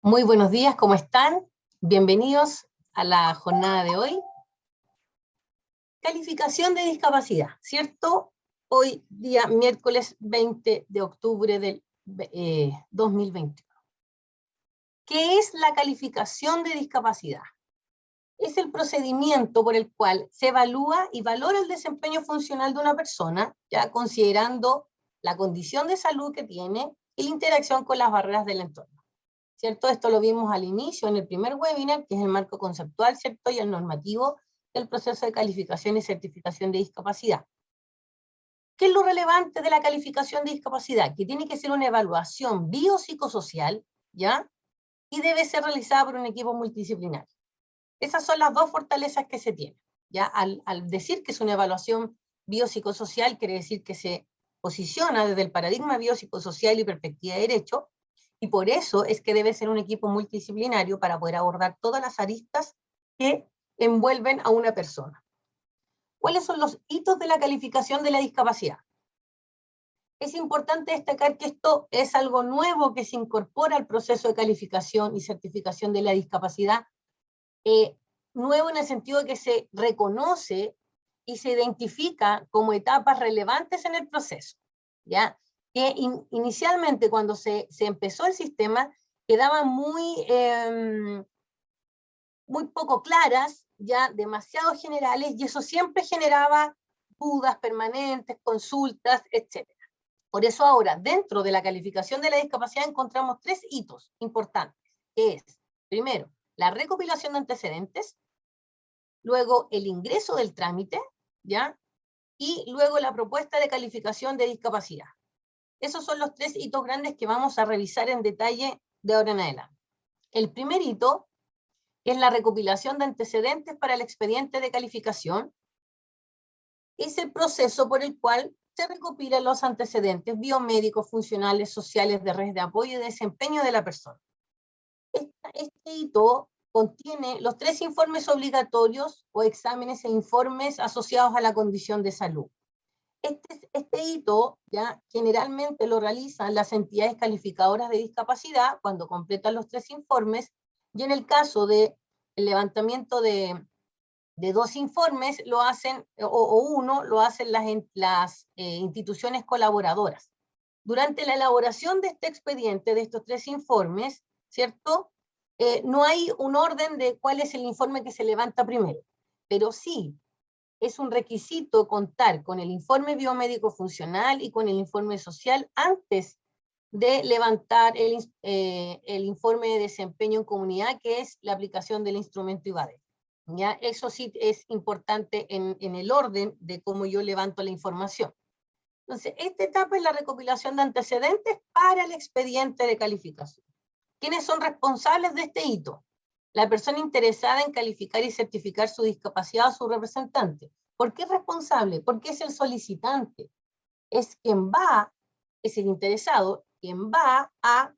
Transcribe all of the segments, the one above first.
Muy buenos días, ¿cómo están? Bienvenidos a la jornada de hoy. Calificación de discapacidad, ¿cierto? Hoy día miércoles 20 de octubre del 2021. ¿Qué es la calificación de discapacidad? Es el procedimiento por el cual se evalúa y valora el desempeño funcional de una persona, ya considerando la condición de salud que tiene y la interacción con las barreras del entorno. ¿Cierto? Esto lo vimos al inicio en el primer webinar, que es el marco conceptual, ¿cierto? Y el normativo del proceso de calificación y certificación de discapacidad. ¿Qué es lo relevante de la calificación de discapacidad? Que tiene que ser una evaluación biopsicosocial, ¿ya? Y debe ser realizada por un equipo multidisciplinario. Esas son las dos fortalezas que se tienen, ¿ya? Al decir que es una evaluación biopsicosocial, quiere decir que se posiciona desde el paradigma biopsicosocial y perspectiva de derecho, y por eso es que debe ser un equipo multidisciplinario para poder abordar todas las aristas que envuelven a una persona. ¿Cuáles son los hitos de la calificación de la discapacidad? Es importante destacar que esto es algo nuevo que se incorpora al proceso de calificación y certificación de la discapacidad, nuevo en el sentido de que se reconoce y se identifica como etapas relevantes en el proceso, ¿ya? Que inicialmente cuando se empezó el sistema quedaban muy poco claras, ya demasiado generales, y eso siempre generaba dudas permanentes, consultas, etc. Por eso ahora, dentro de la calificación de la discapacidad encontramos tres hitos importantes, que es, primero, la recopilación de antecedentes, luego el ingreso del trámite, ¿ya? Y luego la propuesta de calificación de discapacidad. Esos son los tres hitos grandes que vamos a revisar en detalle de ahora en adelante. El primer hito es la recopilación de antecedentes para el expediente de calificación. Es el proceso por el cual se recopilan los antecedentes biomédicos, funcionales, sociales, de redes de apoyo y de desempeño de la persona. Este hito contiene los tres informes obligatorios o exámenes e informes asociados a la condición de salud. Este hito ya generalmente lo realizan las entidades calificadoras de discapacidad cuando completan los tres informes, y en el caso del levantamiento de dos informes lo hacen, o uno lo hacen las instituciones colaboradoras. Durante la elaboración de este expediente, de estos tres informes, ¿cierto? No hay un orden de cuál es el informe que se levanta primero, pero sí es un requisito contar con el informe biomédico funcional y con el informe social antes de levantar el informe de desempeño en comunidad, que es la aplicación del instrumento IVADE. ¿Ya? Eso sí es importante en el orden de cómo yo levanto la información. Entonces, esta etapa es la recopilación de antecedentes para el expediente de calificación. ¿Quiénes son responsables de este hito? La persona interesada en calificar y certificar su discapacidad o su representante. ¿Por qué es responsable? Porque es el solicitante. Es quien va, es el interesado, quien va a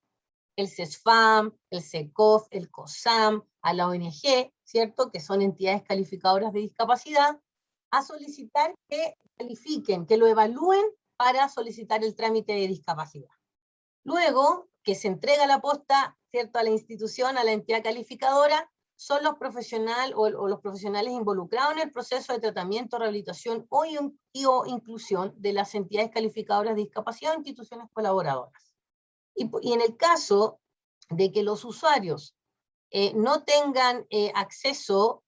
el CESFAM, el SECOF, el COSAM, a la ONG, ¿cierto? Que son entidades calificadoras de discapacidad, a solicitar que califiquen, que lo evalúen para solicitar el trámite de discapacidad. Luego, que se entrega la posta, ¿cierto?, a la institución, a la entidad calificadora, son los profesionales o los profesionales involucrados en el proceso de tratamiento, rehabilitación o inclusión de las entidades calificadoras de discapacidad o instituciones colaboradoras. Y en el caso de que los usuarios no tengan acceso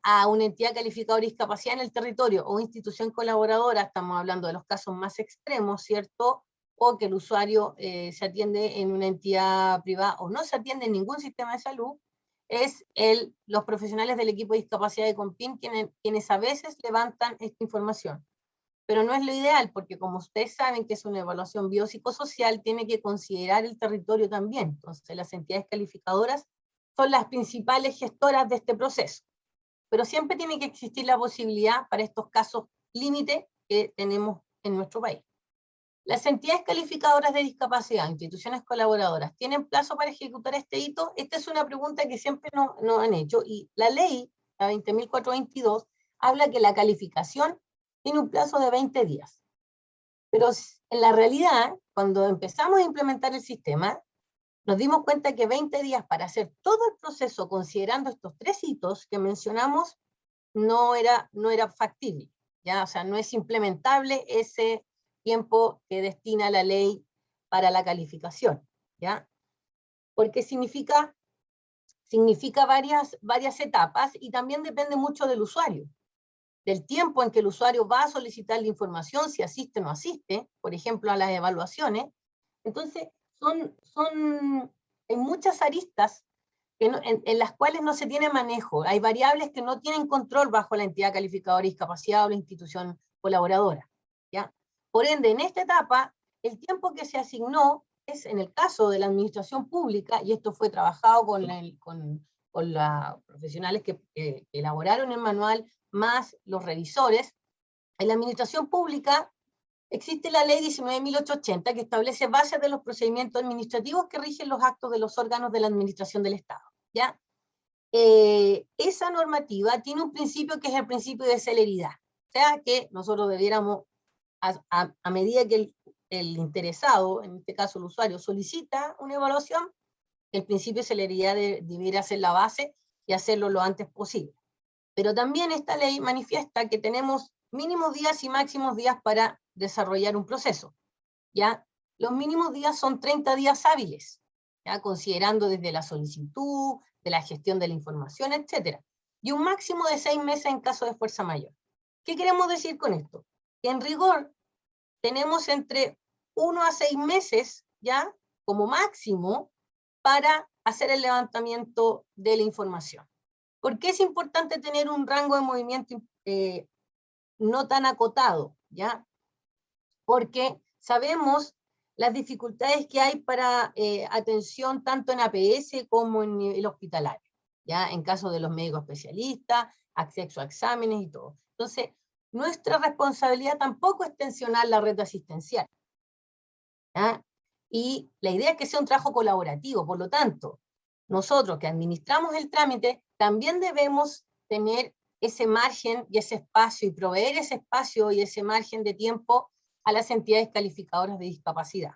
a una entidad calificadora de discapacidad en el territorio o institución colaboradora, estamos hablando de los casos más extremos, ¿cierto?, o que el usuario se atiende en una entidad privada o no se atiende en ningún sistema de salud, es los profesionales del equipo de discapacidad de CONPIN quienes a veces levantan esta información. Pero no es lo ideal, porque como ustedes saben que es una evaluación biopsicosocial, tiene que considerar el territorio también. Entonces las entidades calificadoras son las principales gestoras de este proceso. Pero siempre tiene que existir la posibilidad para estos casos límite que tenemos en nuestro país. Las entidades calificadoras de discapacidad, instituciones colaboradoras, ¿tienen plazo para ejecutar este hito? Esta es una pregunta que siempre nos han hecho, y la ley, la 20.422, habla que la calificación tiene un plazo de 20 días. Pero en la realidad, cuando empezamos a implementar el sistema, nos dimos cuenta que 20 días para hacer todo el proceso, considerando estos 3 hitos que mencionamos, no era factible, ¿ya? O sea, no es implementable ese tiempo que destina la ley para la calificación, ¿ya? Porque significa varias etapas, y también depende mucho del usuario, del tiempo en que el usuario va a solicitar la información, si asiste o no asiste, por ejemplo, a las evaluaciones. Entonces, hay muchas aristas en las cuales no se tiene manejo. Hay variables que no tienen control bajo la entidad calificadora de discapacidad o la institución colaboradora, ¿ya? Por ende, en esta etapa, el tiempo que se asignó es, en el caso de la administración pública, y esto fue trabajado con los profesionales que elaboraron el manual, más los revisores. En la administración pública existe la ley 19.880 que establece bases de los procedimientos administrativos que rigen los actos de los órganos de la administración del Estado, ¿ya? Esa normativa tiene un principio que es el principio de celeridad, o sea que nosotros debiéramos, a medida que el interesado, en este caso el usuario, solicita una evaluación, el principio de celeridad debiera ser la base y hacerlo lo antes posible. Pero también esta ley manifiesta que tenemos mínimos días y máximos días para desarrollar un proceso, ¿ya? Los mínimos días son 30 días hábiles, ¿ya? Considerando desde la solicitud, de la gestión de la información, etc. Y un máximo de 6 meses en caso de fuerza mayor. ¿Qué queremos decir con esto? Que en rigor tenemos entre 1 a 6 meses, ¿ya? Como máximo, para hacer el levantamiento de la información. ¿Por qué es importante tener un rango de movimiento no tan acotado? ¿Ya? Porque sabemos las dificultades que hay para atención tanto en APS como en nivel hospitalario, ¿ya? En caso de los médicos especialistas, acceso a exámenes y todo. Entonces, nuestra responsabilidad tampoco es tensionar la red asistencial, ¿ya? Y la idea es que sea un trabajo colaborativo, por lo tanto, nosotros que administramos el trámite, también debemos tener ese margen y ese espacio, y proveer ese espacio y ese margen de tiempo a las entidades calificadoras de discapacidad.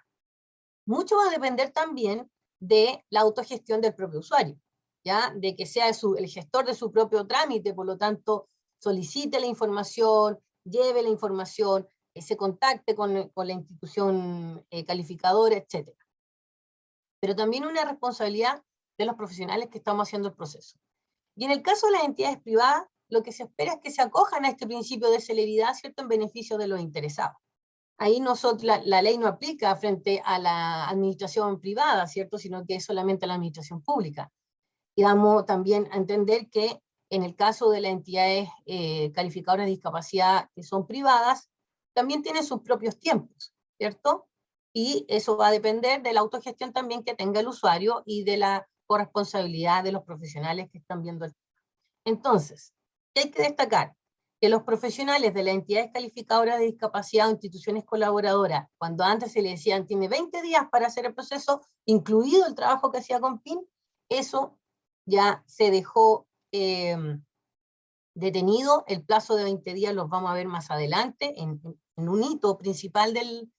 Mucho va a depender también de la autogestión del propio usuario, ¿ya? De que sea el gestor de su propio trámite, por lo tanto, solicite la información, lleve la información, se contacte con la institución calificadora, etc. Pero también una responsabilidad de los profesionales que estamos haciendo el proceso. Y en el caso de las entidades privadas, lo que se espera es que se acojan a este principio de celeridad, ¿cierto?, en beneficio de los interesados. Ahí la ley no aplica frente a la administración privada, ¿cierto?, sino que es solamente a la administración pública. Y damos también a entender que en el caso de las entidades calificadoras de discapacidad que son privadas, también tienen sus propios tiempos, ¿cierto? Y eso va a depender de la autogestión también que tenga el usuario y de la corresponsabilidad de los profesionales que están viendo el tema. Entonces, ¿qué hay que destacar? Que los profesionales de las entidades calificadoras de discapacidad o instituciones colaboradoras, cuando antes se le decían tiene 20 días para hacer el proceso, incluido el trabajo que hacía con PIN, eso ya se dejó detenido. El plazo de 20 días los vamos a ver más adelante, en un hito principal del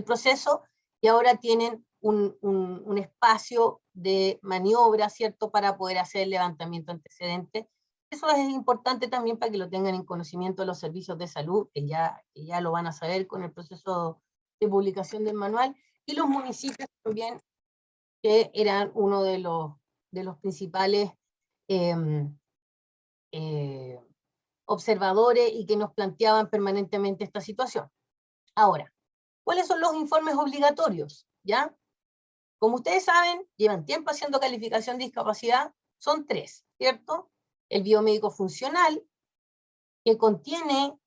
proceso, y ahora tienen un espacio de maniobra, ¿cierto?, para poder hacer el levantamiento antecedente. Eso es importante también para que lo tengan en conocimiento los servicios de salud, que ya lo van a saber con el proceso de publicación del manual, y los municipios también, que eran uno de los principales observadores y que nos planteaban permanentemente esta situación. Ahora, ¿cuáles son los informes obligatorios? ¿Ya? Como ustedes saben, llevan tiempo haciendo calificación de discapacidad, son 3, ¿cierto? El biomédico funcional, que contiene,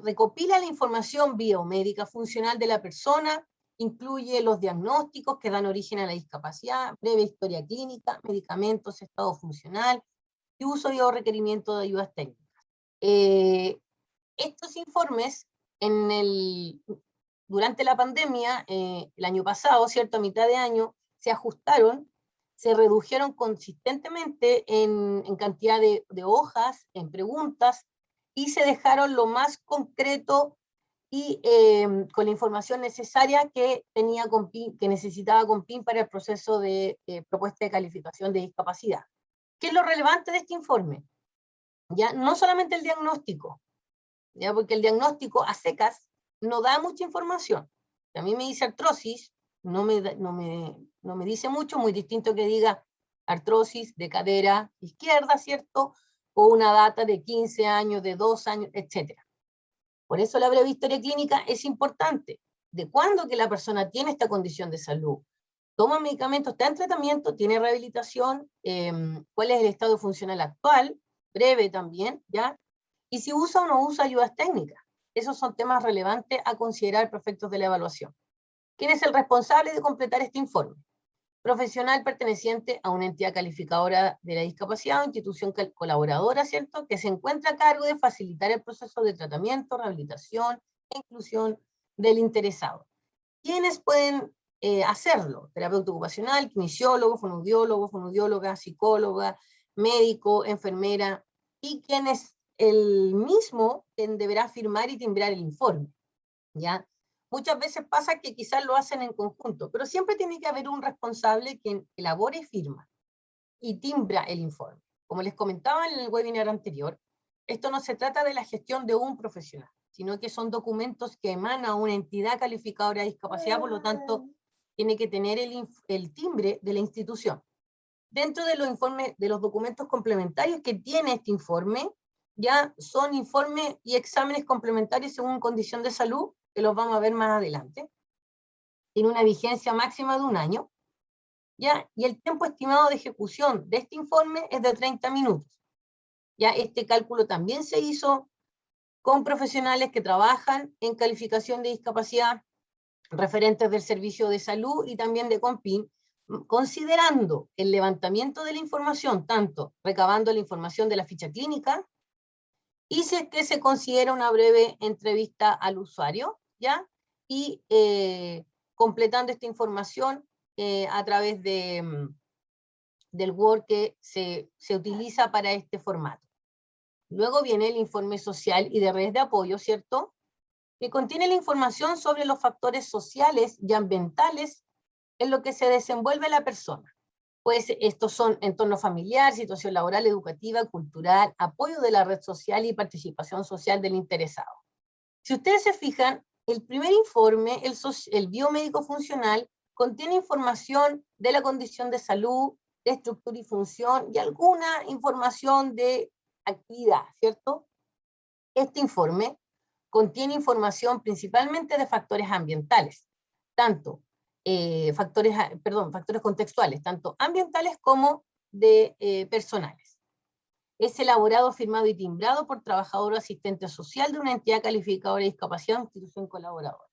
recopila la información biomédica funcional de la persona, incluye los diagnósticos que dan origen a la discapacidad, breve historia clínica, medicamentos, estado funcional, y uso y o requerimiento de ayudas técnicas. Estos informes, durante la pandemia, el año pasado, ¿cierto?, a mitad de año, se ajustaron, se redujeron consistentemente en cantidad de hojas, en preguntas, y se dejaron lo más concreto y con la información necesaria que tenía Compin, que necesitaba Compin para el proceso de propuesta de calificación de discapacidad. ¿Qué es lo relevante de este informe? Ya, no solamente el diagnóstico, ya, porque el diagnóstico a secas no da mucha información. Si a mí me dice artrosis, no me dice mucho, muy distinto que diga artrosis de cadera izquierda, ¿cierto? O una data de 15 años, de 2 años, etc. Por eso la breve historia clínica es importante. ¿De cuándo que la persona tiene esta condición de salud? ¿Toma medicamentos? ¿Está en tratamiento? ¿Tiene rehabilitación? ¿Cuál es el estado funcional actual? Breve también, ¿ya? Y si usa o no usa ayudas técnicas. Esos son temas relevantes a considerar para efectos de la evaluación. ¿Quién es el responsable de completar este informe? Profesional perteneciente a una entidad calificadora de la discapacidad o institución colaboradora, ¿cierto?, que se encuentra a cargo de facilitar el proceso de tratamiento, rehabilitación e inclusión del interesado. ¿Quiénes pueden hacerlo? Terapeuta ocupacional, kinesiólogo, fonoaudióloga, psicóloga, médico, enfermera, y quién es el mismo quien deberá firmar y timbrar el informe, ¿ya? Muchas veces pasa que quizás lo hacen en conjunto, pero siempre tiene que haber un responsable quien elabore y firma y timbra el informe. Como les comentaba en el webinar anterior, esto no se trata de la gestión de un profesional, sino que son documentos que emana una entidad calificadora de discapacidad, por lo tanto, tiene que tener el timbre de la institución. Dentro de los informes, de los documentos complementarios que tiene este informe, ya son informes y exámenes complementarios según condición de salud, que los vamos a ver más adelante. Tiene una vigencia máxima de 1 año, ¿ya? Y el tiempo estimado de ejecución de este informe es de 30 minutos. Ya este cálculo también se hizo con profesionales que trabajan en calificación de discapacidad, referentes del servicio de salud y también de Compin, considerando el levantamiento de la información, tanto recabando la información de la ficha clínica, y si es que se considera una breve entrevista al usuario, ¿ya? Y completando esta información a través del Word que se utiliza para este formato. Luego viene el informe social y de redes de apoyo, ¿cierto?, que contiene la información sobre los factores sociales y ambientales en lo que se desenvuelve la persona. Pues estos son entorno familiar, situación laboral, educativa, cultural, apoyo de la red social y participación social del interesado. Si ustedes se fijan, el primer informe, el biomédico funcional, contiene información de la condición de salud, de estructura y función, y alguna información de actividad, ¿cierto? Este informe contiene información principalmente de factores ambientales, tanto factores contextuales, tanto ambientales como de personales. Es elaborado, firmado y timbrado por trabajador o asistente social de una entidad calificadora de discapacidad o institución colaboradora.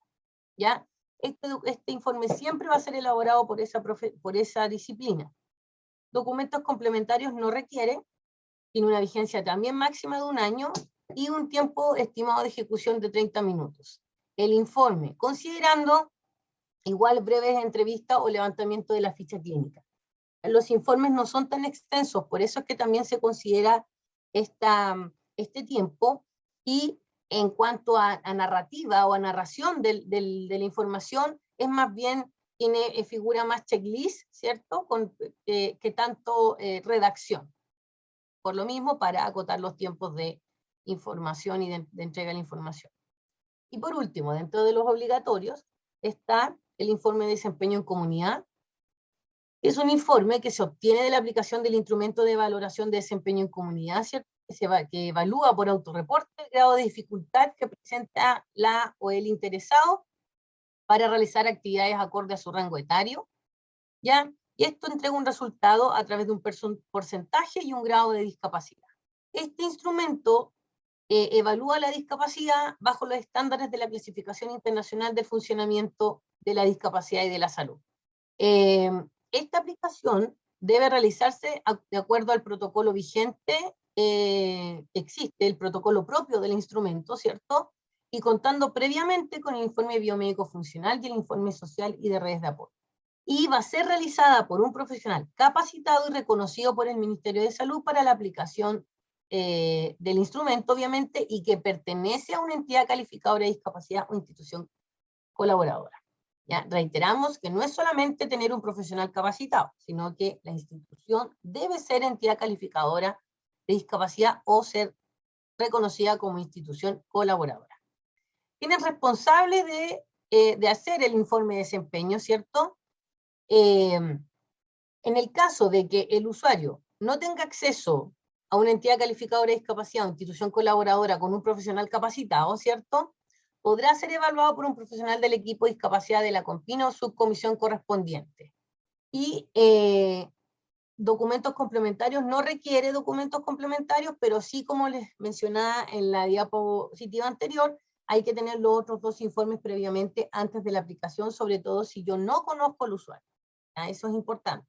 ¿Ya? Este informe siempre va a ser elaborado por esa disciplina. Documentos complementarios no requiere, tiene una vigencia también máxima de 1 año y un tiempo estimado de ejecución de 30 minutos. El informe, considerando igual breves entrevistas o levantamiento de la ficha clínica. Los informes no son tan extensos, por eso es que también se considera este tiempo, y en cuanto a narrativa o a narración de la información, es más bien, figura más checklist, ¿cierto?, que tanto redacción. Por lo mismo, para acotar los tiempos de información y de entrega de la información. Y por último, dentro de los obligatorios, está el informe de desempeño en comunidad. Es un informe que se obtiene de la aplicación del instrumento de valoración de desempeño en comunidad, ¿cierto?, que evalúa por autorreporte el grado de dificultad que presenta la o el interesado para realizar actividades acorde a su rango etario, ¿ya? Y esto entrega un resultado a través de un porcentaje y un grado de discapacidad. Este instrumento evalúa la discapacidad bajo los estándares de la Clasificación Internacional del Funcionamiento de la Discapacidad y de la Salud. Esta aplicación debe realizarse de acuerdo al protocolo vigente. Existe el protocolo propio del instrumento, ¿cierto?, y contando previamente con el informe biomédico funcional y el informe social y de redes de apoyo. Y va a ser realizada por un profesional capacitado y reconocido por el Ministerio de Salud para la aplicación del instrumento, obviamente, y que pertenece a una entidad calificadora de discapacidad o institución colaboradora. ¿Ya? Reiteramos que no es solamente tener un profesional capacitado, sino que la institución debe ser entidad calificadora de discapacidad o ser reconocida como institución colaboradora. ¿Quién es responsable de hacer el informe de desempeño, cierto? En el caso de que el usuario no tenga acceso a una entidad calificadora de discapacidad o institución colaboradora con un profesional capacitado, ¿cierto? Podrá ser evaluado por un profesional del equipo de discapacidad de la CONPINA o subcomisión correspondiente. Y documentos complementarios no requiere documentos complementarios, pero sí, como les mencionaba en la diapositiva anterior, hay que tener los otros 2 informes previamente antes de la aplicación, sobre todo si yo no conozco al usuario. ¿Ya? Eso es importante.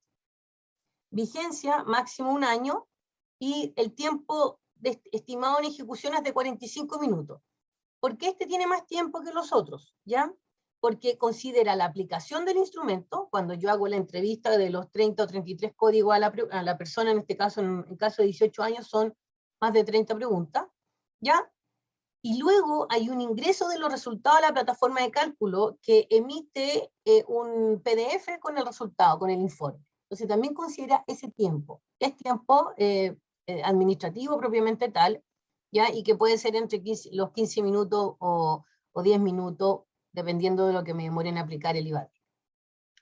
Vigencia, máximo 1 año, y el tiempo estimado en ejecución es de 45 minutos. ¿Por qué este tiene más tiempo que los otros? ¿Ya? Porque considera la aplicación del instrumento, cuando yo hago la entrevista de los 30 o 33 códigos a la persona, en este caso, en caso de 18 años, son más de 30 preguntas, ¿ya? Y luego hay un ingreso de los resultados a la plataforma de cálculo que emite un PDF con el resultado, con el informe. Entonces también considera ese tiempo. Es tiempo administrativo propiamente tal, ¿ya? Y que puede ser entre los 15 minutos o 10 minutos, dependiendo de lo que me demore en aplicar el IVAD.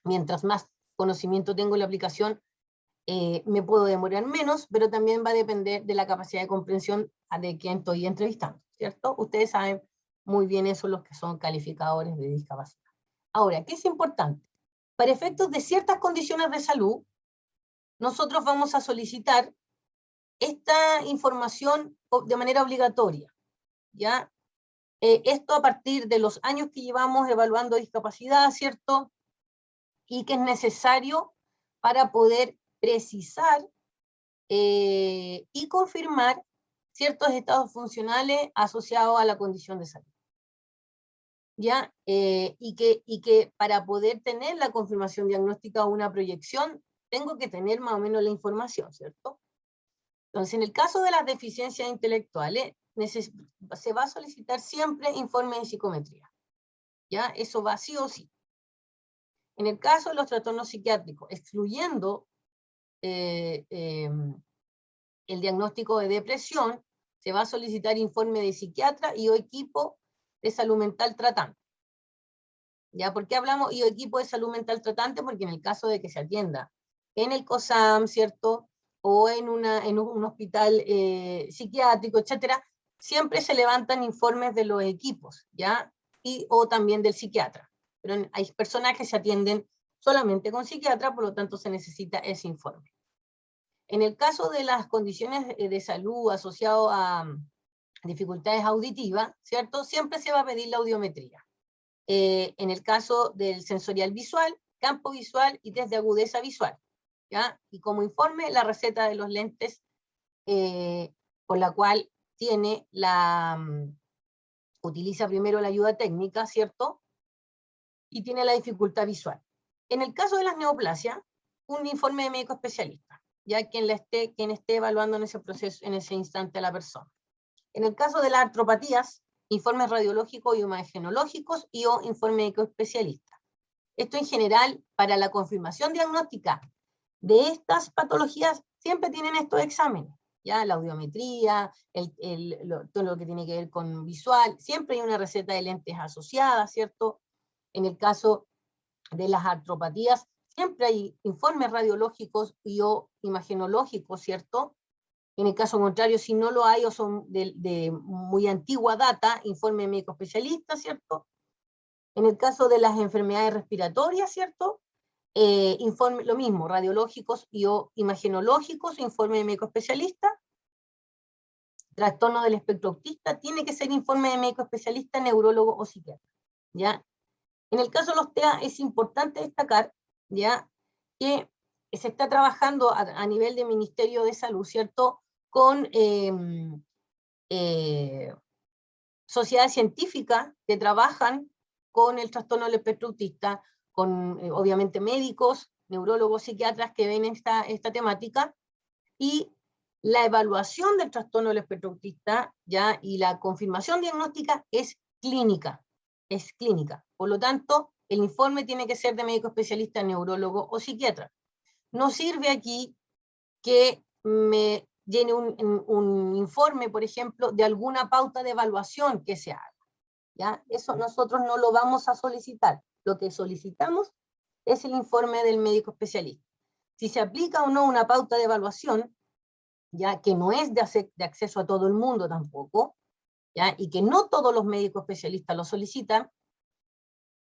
Mientras más conocimiento tengo en la aplicación, me puedo demorar menos, pero también va a depender de la capacidad de comprensión de quien estoy entrevistando, ¿cierto? Ustedes saben muy bien eso, los que son calificadores de discapacidad. Ahora, ¿qué es importante? Para efectos de ciertas condiciones de salud, nosotros vamos a solicitar esta información de manera obligatoria, ¿ya? Esto a partir de los años que llevamos evaluando discapacidad, ¿cierto? Y que es necesario para poder precisar y confirmar ciertos estados funcionales asociados a la condición de salud. ¿Ya? Y que para poder tener la confirmación diagnóstica o una proyección, tengo que tener más o menos la información, ¿cierto? Entonces, en el caso de las deficiencias intelectuales, se va a solicitar siempre informe de psicometría. ¿Ya? Eso va sí o sí. En el caso de los trastornos psiquiátricos, excluyendo el diagnóstico de depresión, se va a solicitar informe de psiquiatra y o equipo de salud mental tratante. ¿Ya? ¿Por qué hablamos y o equipo de salud mental tratante? Porque en el caso de que se atienda en el COSAM, ¿cierto? O en un hospital psiquiátrico, etcétera, siempre se levantan informes de los equipos, ¿ya? O también del psiquiatra. Pero hay personas que se atienden solamente con psiquiatra, por lo tanto se necesita ese informe. En el caso de las condiciones de salud asociadas a dificultades auditivas, ¿cierto? Siempre se va a pedir la audiometría. En el caso del sensorial visual, campo visual y test de agudeza visual, ¿ya? Y como informe, la receta de los lentes, por la cual tiene utiliza primero la ayuda técnica, ¿cierto? Y tiene la dificultad visual. En el caso de las neoplasias, un informe de médico especialista, ya quien esté evaluando en ese proceso, en ese instante a la persona. En el caso de las artropatías, informes radiológicos y imagenológicos y o informe médico especialista. Esto en general, para la confirmación diagnóstica de estas patologías, siempre tienen estos exámenes, ya la audiometría, todo lo que tiene que ver con visual, siempre hay una receta de lentes asociada, ¿cierto? En el caso de las artropatías, siempre hay informes radiológicos y o imagenológicos, ¿cierto? En el caso contrario, si no lo hay o son de muy antigua data, informe médico especialista, ¿cierto? En el caso de las enfermedades respiratorias, ¿cierto? Informe, lo mismo, radiológicos y o imagenológicos, informe médico especialista. Trastorno del espectro autista, tiene que ser informe de médico especialista, neurólogo o psiquiatra, ¿ya? En el caso de los TEA es importante destacar, ¿ya?, que se está trabajando a nivel del Ministerio de Salud, ¿cierto?, con sociedades científicas que trabajan con el trastorno del espectro autista, con obviamente médicos, neurólogos, psiquiatras que ven esta temática, y La evaluación del trastorno del espectro autista, ¿ya? Y la confirmación diagnóstica es clínica. Es clínica. Por lo tanto, el informe tiene que ser de médico especialista, neurólogo o psiquiatra. No sirve aquí que me llene un informe, por ejemplo, de alguna pauta de evaluación que se haga, ¿ya? Eso nosotros no lo vamos a solicitar. Lo que solicitamos es el informe del médico especialista. Si se aplica o no una pauta de evaluación, ya que no es de acceso a todo el mundo tampoco, ¿ya? Y que no todos los médicos especialistas lo solicitan,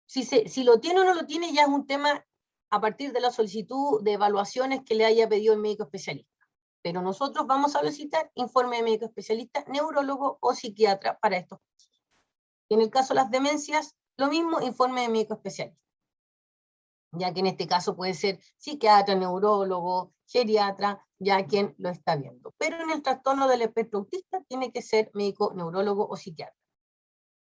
si lo tiene o no lo tiene ya es un tema a partir de la solicitud de evaluaciones que le haya pedido el médico especialista. Pero nosotros vamos a solicitar informe de médico especialista, neurólogo o psiquiatra para estos casos. Y en el caso de las demencias, lo mismo, informe de médico especialista. Ya que en este caso puede ser psiquiatra, neurólogo, geriatra, ya quien lo está viendo. Pero en el trastorno del espectro autista tiene que ser médico, neurólogo o psiquiatra.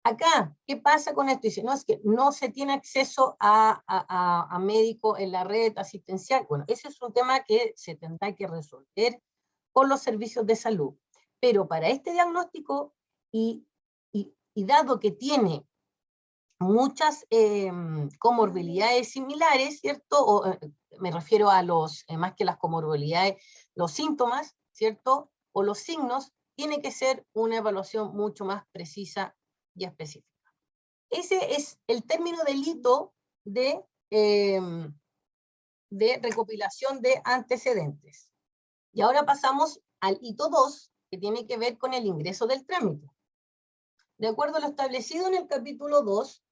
Acá, ¿qué pasa con esto? Dice, no, es que no se tiene acceso a médico en la red asistencial. Bueno, ese es un tema que se tendrá que resolver con los servicios de salud. Pero para este diagnóstico, y dado que tiene muchas comorbilidades similares, ¿cierto? Me refiero a los, más que las comorbilidades, los síntomas, ¿cierto? O los signos, tiene que ser una evaluación mucho más precisa y específica. Ese es el término del hito de recopilación de antecedentes. Y ahora pasamos al hito 2, que tiene que ver con el ingreso del trámite. De acuerdo a lo establecido en el capítulo 2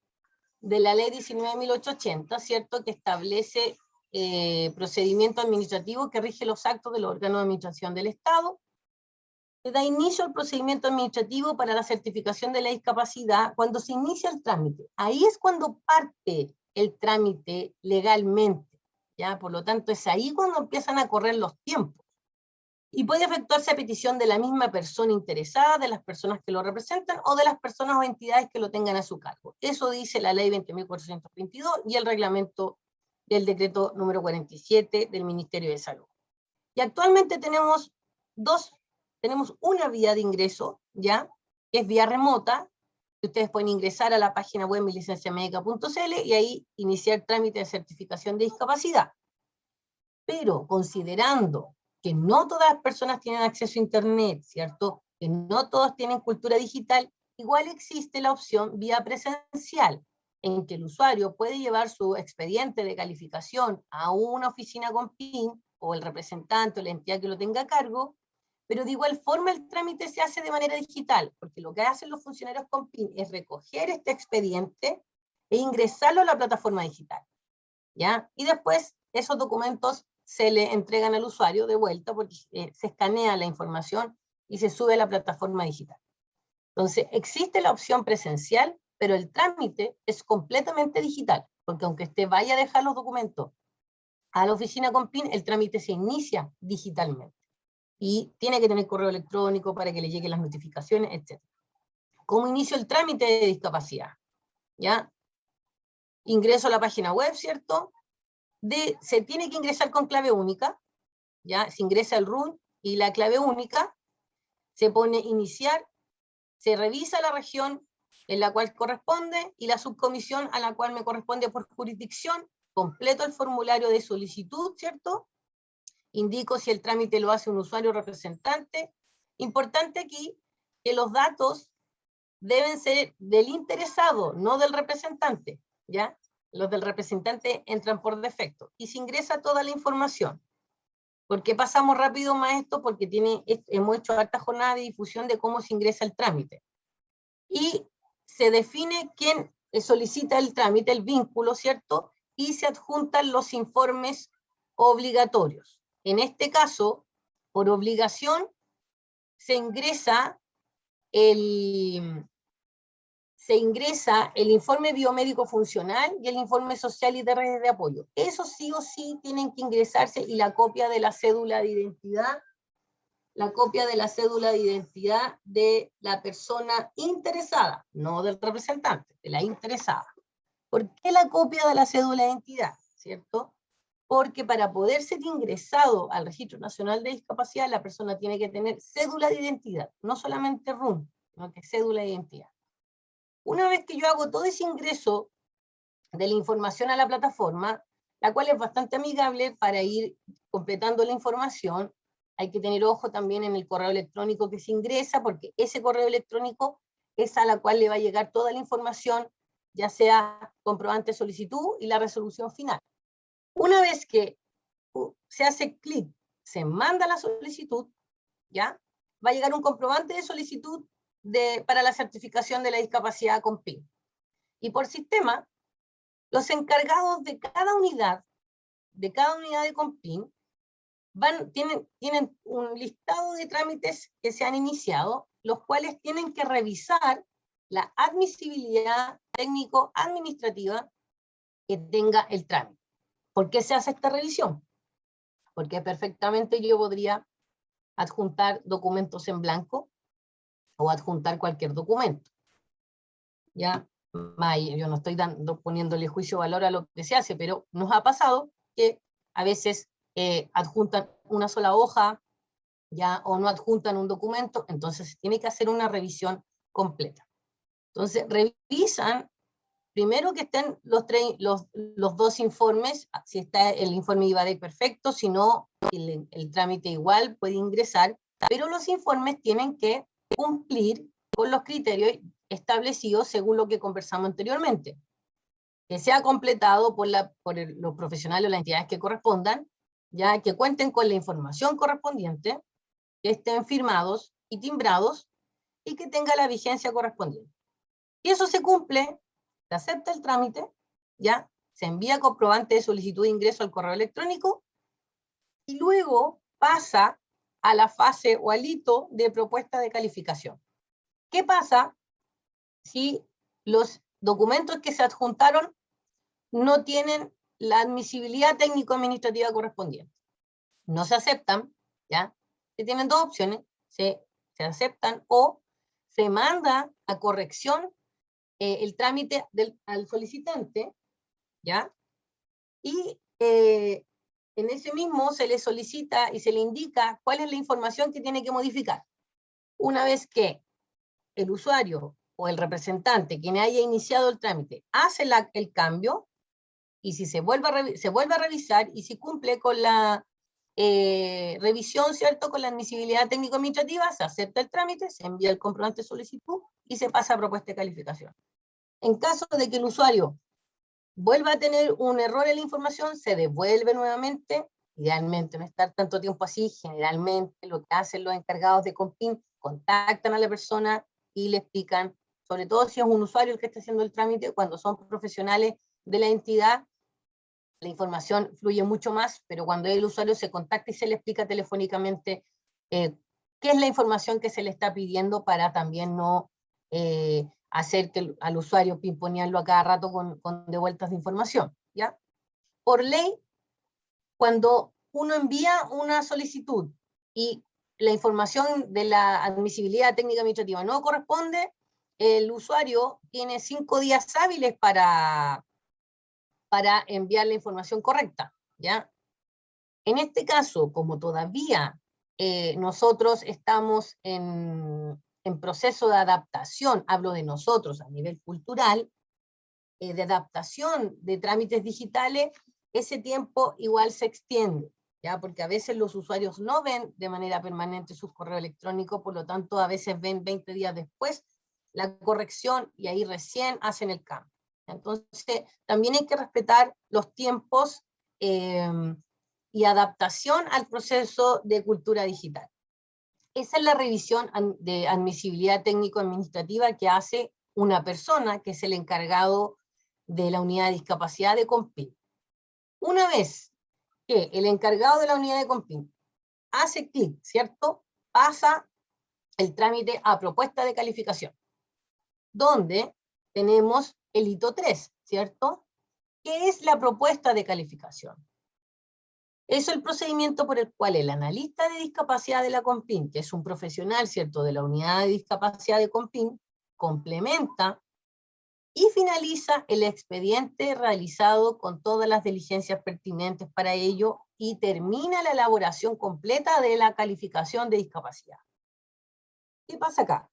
de la ley 19.880, ¿cierto? Que establece procedimiento administrativo que rige los actos del órgano de administración del Estado. Se da inicio al procedimiento administrativo para la certificación de la discapacidad cuando se inicia el trámite. Ahí es cuando parte el trámite legalmente, ¿ya? Por lo tanto, es ahí cuando empiezan a correr los tiempos. Y puede efectuarse a petición de la misma persona interesada, de las personas que lo representan, o de las personas o entidades que lo tengan a su cargo. Eso dice la ley 20.422 y el reglamento del decreto número 47 del Ministerio de Salud. Y actualmente tenemos una vía de ingreso, ¿ya? Que es vía remota, que ustedes pueden ingresar a la página web milicenciamedica.cl y ahí iniciar trámite de certificación de discapacidad. Pero considerando que no todas las personas tienen acceso a internet, ¿cierto? Que no todos tienen cultura digital, igual existe la opción vía presencial, en que el usuario puede llevar su expediente de calificación a una oficina con PIN, o el representante o la entidad que lo tenga a cargo, pero de igual forma el trámite se hace de manera digital, porque lo que hacen los funcionarios con PIN es recoger este expediente e ingresarlo a la plataforma digital, ¿ya? Y después esos documentos se le entregan al usuario de vuelta porque se escanea la información y se sube a la plataforma digital. Entonces, existe la opción presencial, pero el trámite es completamente digital, porque aunque usted vaya a dejar los documentos a la oficina con PIN, el trámite se inicia digitalmente. Y tiene que tener correo electrónico para que le lleguen las notificaciones, etc. ¿Cómo inicio el trámite de discapacidad? ¿Ya? Ingreso a la página web, ¿cierto? Se tiene que ingresar con clave única, ¿ya? Se ingresa el RUN y la clave única, se pone iniciar, se revisa la región en la cual corresponde y la subcomisión a la cual me corresponde por jurisdicción, completo el formulario de solicitud, ¿cierto? Indico si el trámite lo hace un usuario o representante. Importante aquí que los datos deben ser del interesado, no del representante, ¿ya? Los del representante entran por defecto. Y se ingresa toda la información. ¿Por qué pasamos rápido más esto? Porque hemos hecho harta jornada de difusión de cómo se ingresa el trámite. Y se define quién solicita el trámite, el vínculo, ¿cierto? Y se adjuntan los informes obligatorios. En este caso, por obligación, se ingresa el informe biomédico funcional y el informe social y de redes de apoyo. Eso sí o sí tienen que ingresarse, y la copia de la cédula de identidad, de la persona interesada, no del representante, de la interesada. ¿Por qué la copia de la cédula de identidad? ¿Cierto? porque para poder ser ingresado al Registro Nacional de Discapacidad, la persona tiene que tener cédula de identidad, no solamente RUN, sino que cédula de identidad. Una vez que yo hago todo ese ingreso de la información a la plataforma, la cual es bastante amigable para ir completando la información, hay que tener ojo también en el correo electrónico que se ingresa, porque ese correo electrónico es a la cual le va a llegar toda la información, ya sea comprobante de solicitud y la resolución final. Una vez que se hace clic, se manda la solicitud, ¿ya? Va a llegar un comprobante de solicitud para la certificación de la discapacidad con PIN. Y por sistema, los encargados de cada unidad de COMPIN, tienen un listado de trámites que se han iniciado, los cuales tienen que revisar la admisibilidad técnico-administrativa que tenga el trámite. ¿Por qué se hace esta revisión? Porque perfectamente yo podría adjuntar documentos en blanco o adjuntar cualquier documento. ¿Ya? Yo no estoy poniéndole juicio o valor a lo que se hace, pero nos ha pasado que a veces adjuntan una sola hoja, ¿ya? O no adjuntan un documento, entonces tiene que hacer una revisión completa. Entonces revisan primero que estén los dos informes, si está el informe IVADEC perfecto, si no, el trámite igual puede ingresar, pero los informes tienen que cumplir con los criterios establecidos según lo que conversamos anteriormente. Que sea completado por los profesionales o las entidades que correspondan, ya que cuenten con la información correspondiente, que estén firmados y timbrados, y que tenga la vigencia correspondiente. Y eso se cumple, se acepta el trámite, ya, se envía comprobante de solicitud de ingreso al correo electrónico, y luego pasa a la fase o al hito de propuesta de calificación. ¿Qué pasa si los documentos que se adjuntaron no tienen la admisibilidad técnico-administrativa correspondiente? No se aceptan, ¿ya? Se tienen dos opciones, se aceptan o se manda a corrección el trámite al solicitante, ¿ya? Y en ese mismo se le solicita y se le indica cuál es la información que tiene que modificar. Una vez que el usuario o el representante, quien haya iniciado el trámite, hace el cambio, y si se vuelve a revisar, y si cumple con la revisión, ¿cierto?, con la admisibilidad técnico-administrativa, se acepta el trámite, se envía el comprobante de solicitud, y se pasa a propuesta de calificación. En caso de que el usuario vuelva a tener un error en la información, se devuelve nuevamente, idealmente no estar tanto tiempo así, generalmente lo que hacen los encargados de COMPIN, contactan a la persona y le explican, sobre todo si es un usuario el que está haciendo el trámite, cuando son profesionales de la entidad, la información fluye mucho más, pero cuando el usuario se contacta y se le explica telefónicamente qué es la información que se le está pidiendo para también no hacer que al usuario pimponearlo a cada rato con devueltas de información, ¿ya? Por ley, cuando uno envía una solicitud y la información de la admisibilidad técnica administrativa no corresponde, el usuario tiene 5 días hábiles para enviar la información correcta, ¿ya? En este caso, como todavía nosotros estamos en proceso de adaptación, hablo de nosotros a nivel cultural, de adaptación de trámites digitales, ese tiempo igual se extiende, ¿ya? Porque a veces los usuarios no ven de manera permanente sus correos electrónicos, por lo tanto a veces ven 20 días después la corrección y ahí recién hacen el cambio. Entonces, también hay que respetar los tiempos y adaptación al proceso de cultura digital. Esa es la revisión de admisibilidad técnico-administrativa que hace una persona que es el encargado de la unidad de discapacidad de COMPIN. Una vez que el encargado de la unidad de COMPIN hace clic, ¿cierto?, pasa el trámite a propuesta de calificación, donde tenemos el hito 3, ¿cierto? ¿Qué es la propuesta de calificación? Es el procedimiento por el cual el analista de discapacidad de la COMPIN, que es un profesional, ¿cierto?, de la unidad de discapacidad de COMPIN, complementa y finaliza el expediente realizado con todas las diligencias pertinentes para ello y termina la elaboración completa de la calificación de discapacidad. ¿Qué pasa acá?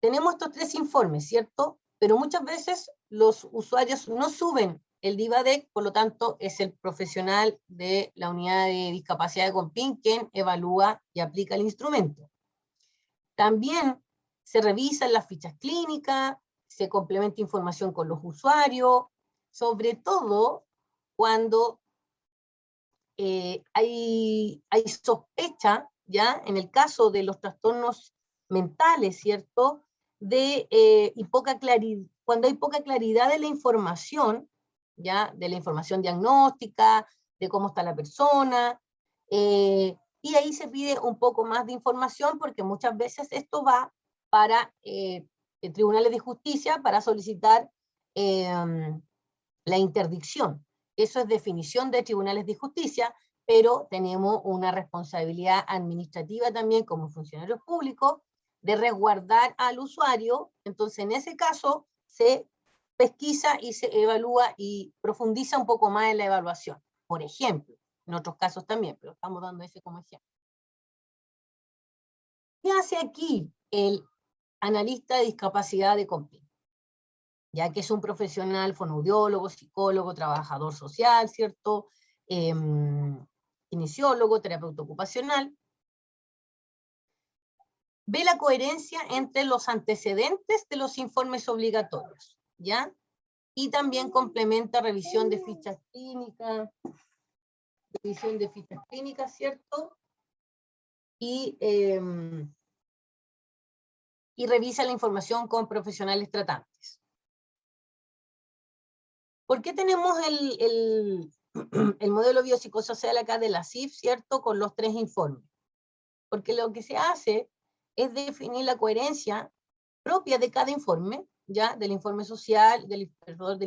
Tenemos estos 3 informes, ¿cierto? Pero muchas veces los usuarios no suben el DIVADEC, por lo tanto es el profesional de la unidad de discapacidad de Compin quien evalúa y aplica el instrumento. También se revisan las fichas clínicas, se complementa información con los usuarios, sobre todo cuando hay sospecha, ya en el caso de los trastornos mentales, ¿cierto? Y poca claridad, cuando hay poca claridad de la información, ya de la información diagnóstica, de cómo está la persona, y ahí se pide un poco más de información porque muchas veces esto va para tribunales de justicia para solicitar la interdicción. Eso es definición de tribunales de justicia, pero tenemos una responsabilidad administrativa también como funcionarios públicos de resguardar al usuario. Entonces en ese caso se pesquisa y se evalúa y profundiza un poco más en la evaluación. Por ejemplo, en otros casos también, pero estamos dando ese como ejemplo. ¿Qué hace aquí el analista de discapacidad de Compin? Ya que es un profesional fonoaudiólogo, psicólogo, trabajador social, ¿cierto? Kinesiólogo, terapeuta ocupacional. Ve la coherencia entre los antecedentes de los informes obligatorios, ¿ya? Y también complementa revisión de fichas clínicas, ¿cierto? Y revisa la información con profesionales tratantes. ¿Por qué tenemos el modelo biopsicosocial acá de la CIF, ¿cierto? Con los 3 informes. Porque lo que se hace es definir la coherencia propia de cada informe, ya del informe social, del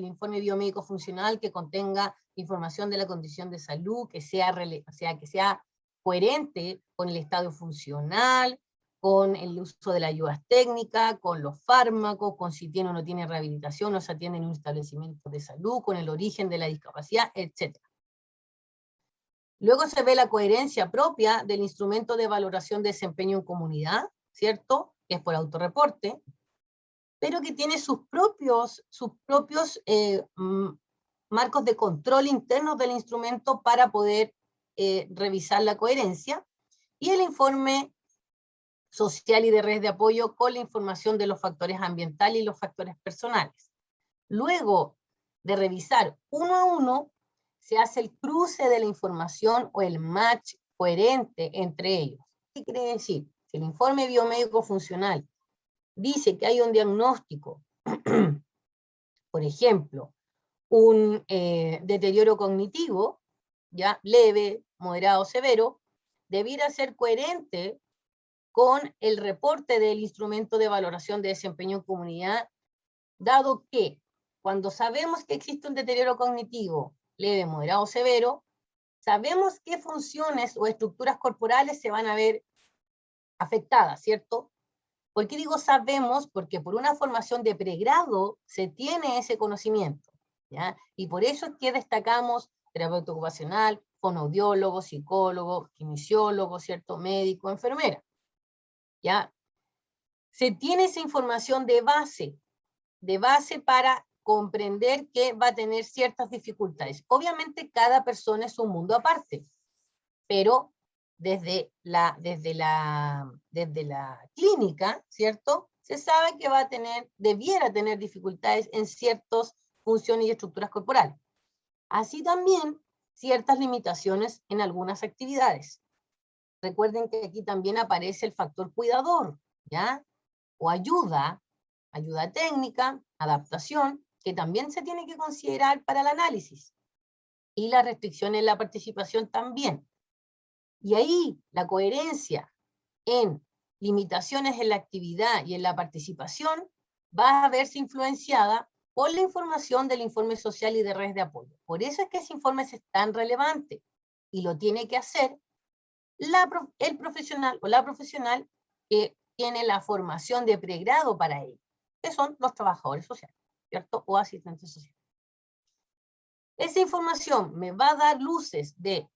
informe biomédico funcional que contenga información de la condición de salud, que sea coherente con el estado funcional, con el uso de las ayudas técnicas, con los fármacos, con si tiene o no tiene rehabilitación, o se atiende en un establecimiento de salud, con el origen de la discapacidad, etc. Luego se ve la coherencia propia del instrumento de valoración de desempeño en comunidad, ¿cierto? Que es por autorreporte, pero que tiene sus propios marcos de control internos del instrumento para poder revisar la coherencia, y el informe social y de redes de apoyo con la información de los factores ambientales y los factores personales. Luego de revisar uno a uno, se hace el cruce de la información o el match coherente entre ellos. ¿Qué quiere decir? Si el informe biomédico funcional dice que hay un diagnóstico, por ejemplo, un deterioro cognitivo, ya leve, moderado, severo, debiera ser coherente con el reporte del instrumento de valoración de desempeño en comunidad, dado que cuando sabemos que existe un deterioro cognitivo leve, moderado, severo, sabemos qué funciones o estructuras corporales se van a ver afectadas, ¿cierto? ¿Por qué digo sabemos? Porque por una formación de pregrado se tiene ese conocimiento, ¿ya? Y por eso es que destacamos terapeuta ocupacional, fonoaudiólogo, psicólogo, kinesiólogo, ¿cierto? Médico, enfermera, ¿ya? Se tiene esa información de base para comprender que va a tener ciertas dificultades. Obviamente cada persona es un mundo aparte, pero desde la clínica, ¿cierto? Se sabe que debiera tener dificultades en ciertas funciones y estructuras corporales. Así también ciertas limitaciones en algunas actividades. Recuerden que aquí también aparece el factor cuidador, ¿ya? O ayuda técnica, adaptación, que también se tiene que considerar para el análisis. Y la restricción en la participación también. Y ahí la coherencia en limitaciones en la actividad y en la participación va a verse influenciada por la información del informe social y de redes de apoyo. Por eso es que ese informe es tan relevante y lo tiene que hacer el profesional o la profesional que tiene la formación de pregrado para ello. que son los trabajadores sociales, ¿cierto? O asistentes sociales. Esa información me va a dar luces de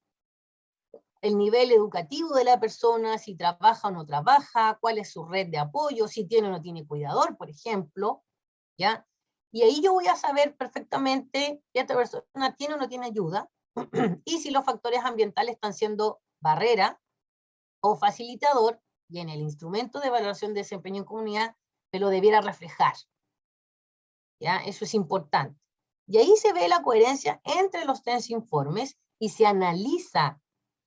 el nivel educativo de la persona, si trabaja o no trabaja, cuál es su red de apoyo, si tiene o no tiene cuidador, por ejemplo, ¿ya? Y ahí yo voy a saber perfectamente si esta persona tiene o no tiene ayuda, y si los factores ambientales están siendo barrera o facilitador, y en el instrumento de evaluación de desempeño en comunidad me lo debiera reflejar. ¿Ya? Eso es importante. Y ahí se ve la coherencia entre los tres informes y se analiza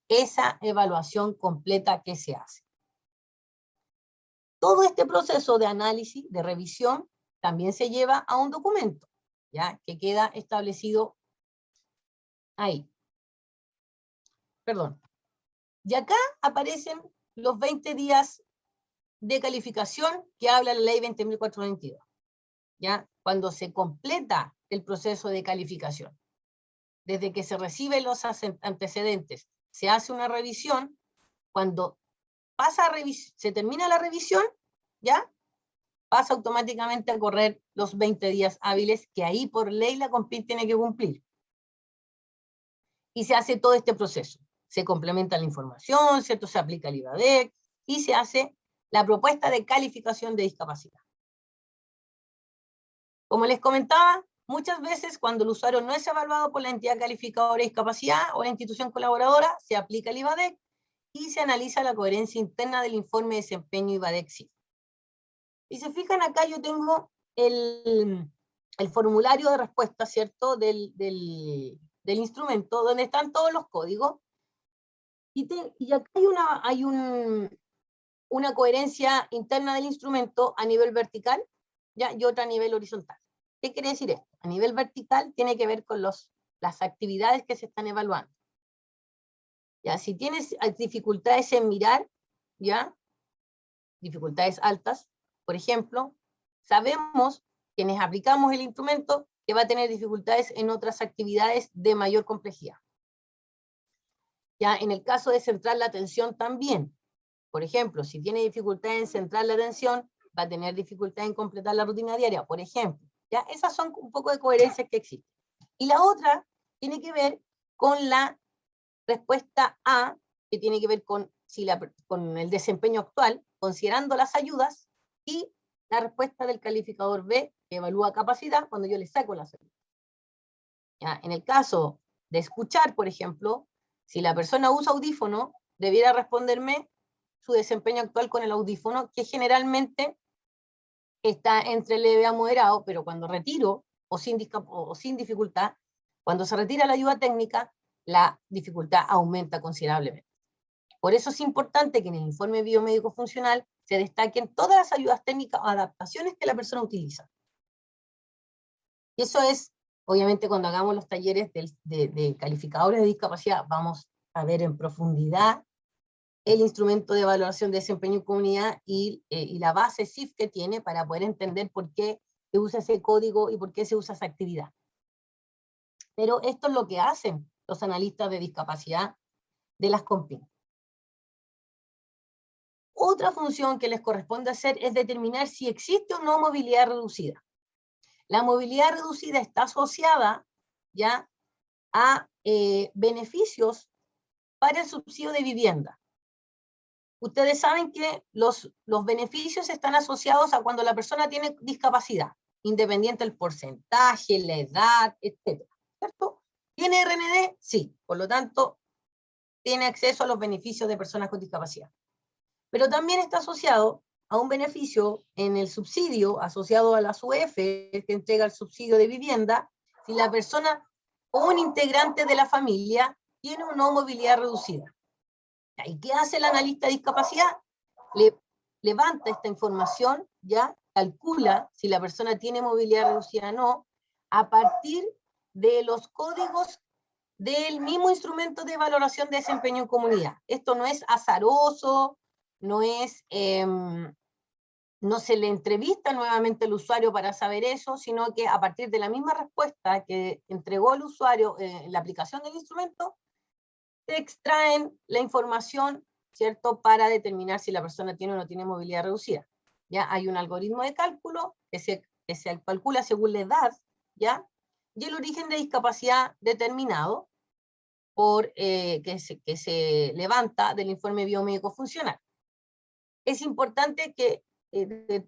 esa evaluación completa que se hace. Todo este proceso de análisis, de revisión, también se lleva a un documento, ¿ya? Que queda establecido ahí. Perdón. Y acá aparecen los 20 días de calificación que habla la ley 20.422, ¿ya? Cuando se completa el proceso de calificación. Desde que se reciben los antecedentes, se hace una revisión. Cuando se termina la revisión, ¿ya? Pasa automáticamente a correr los 20 días hábiles que ahí por ley la CONPIC tiene que cumplir. Y se hace todo este proceso. Se complementa la información, ¿cierto? Se aplica el IVADEC y se hace la propuesta de calificación de discapacidad. Como les comentaba, muchas veces cuando el usuario no es evaluado por la entidad calificadora de discapacidad o la institución colaboradora, se aplica el IVADEC y se analiza la coherencia interna del informe de desempeño IVADEC-CIF. Si se fijan acá yo tengo el formulario de respuesta, ¿cierto? Del instrumento, donde están todos los códigos. Y acá hay una coherencia interna del instrumento a nivel vertical, ¿ya? Y otra a nivel horizontal. ¿Qué quiere decir esto? A nivel vertical tiene que ver con las actividades que se están evaluando. ¿Ya? Si tienes dificultades en mirar, ¿ya? Dificultades altas, por ejemplo, sabemos, quienes aplicamos el instrumento, que va a tener dificultades en otras actividades de mayor complejidad. Ya en el caso de centrar la atención también, por ejemplo, si tiene dificultades en centrar la atención, va a tener dificultad en completar la rutina diaria, por ejemplo. ¿Ya? Esas son un poco de coherencias que existen. Y la otra tiene que ver con la respuesta A, que tiene que ver con, con el desempeño actual, considerando las ayudas, y la respuesta del calificador B, que evalúa capacidad cuando yo le saco las ayudas. ¿Ya? En el caso de escuchar, por ejemplo, si la persona usa audífono, debiera responderme su desempeño actual con el audífono, que generalmente está entre leve a moderado, pero cuando retiro, o sin dificultad, cuando se retira la ayuda técnica, la dificultad aumenta considerablemente. Por eso es importante que en el informe biomédico funcional se destaquen todas las ayudas técnicas o adaptaciones que la persona utiliza. Y eso es, obviamente, cuando hagamos los talleres de calificadores de discapacidad, vamos a ver en profundidad el instrumento de evaluación de desempeño en comunidad y la base CIF que tiene para poder entender por qué se usa ese código y por qué se usa esa actividad. Pero esto es lo que hacen los analistas de discapacidad de las CONPIC. Otra función que les corresponde hacer es determinar si existe o no movilidad reducida. La movilidad reducida está asociada ya a beneficios para el subsidio de vivienda. Ustedes saben que los beneficios están asociados a cuando la persona tiene discapacidad, independiente del porcentaje, la edad, etc. ¿Cierto? ¿Tiene RND? Sí. Por lo tanto, tiene acceso a los beneficios de personas con discapacidad. Pero también está asociado a un beneficio en el subsidio asociado a la UF, que entrega el subsidio de vivienda, si la persona o un integrante de la familia tiene una movilidad reducida. ¿Y qué hace el analista de discapacidad? Levanta esta información, ya calcula si la persona tiene movilidad reducida o no, a partir de los códigos del mismo instrumento de valoración de desempeño en comunidad. Esto no es azaroso, no es, no se le entrevista nuevamente al usuario para saber eso, sino que a partir de la misma respuesta que entregó el usuario en la aplicación del instrumento, se extraen la información, ¿cierto?, para determinar si la persona tiene o no tiene movilidad reducida. ya hay un algoritmo de cálculo que se calcula según la edad, ya, y el origen de discapacidad determinado por, que se levanta del informe biomédico funcional. Es importante que,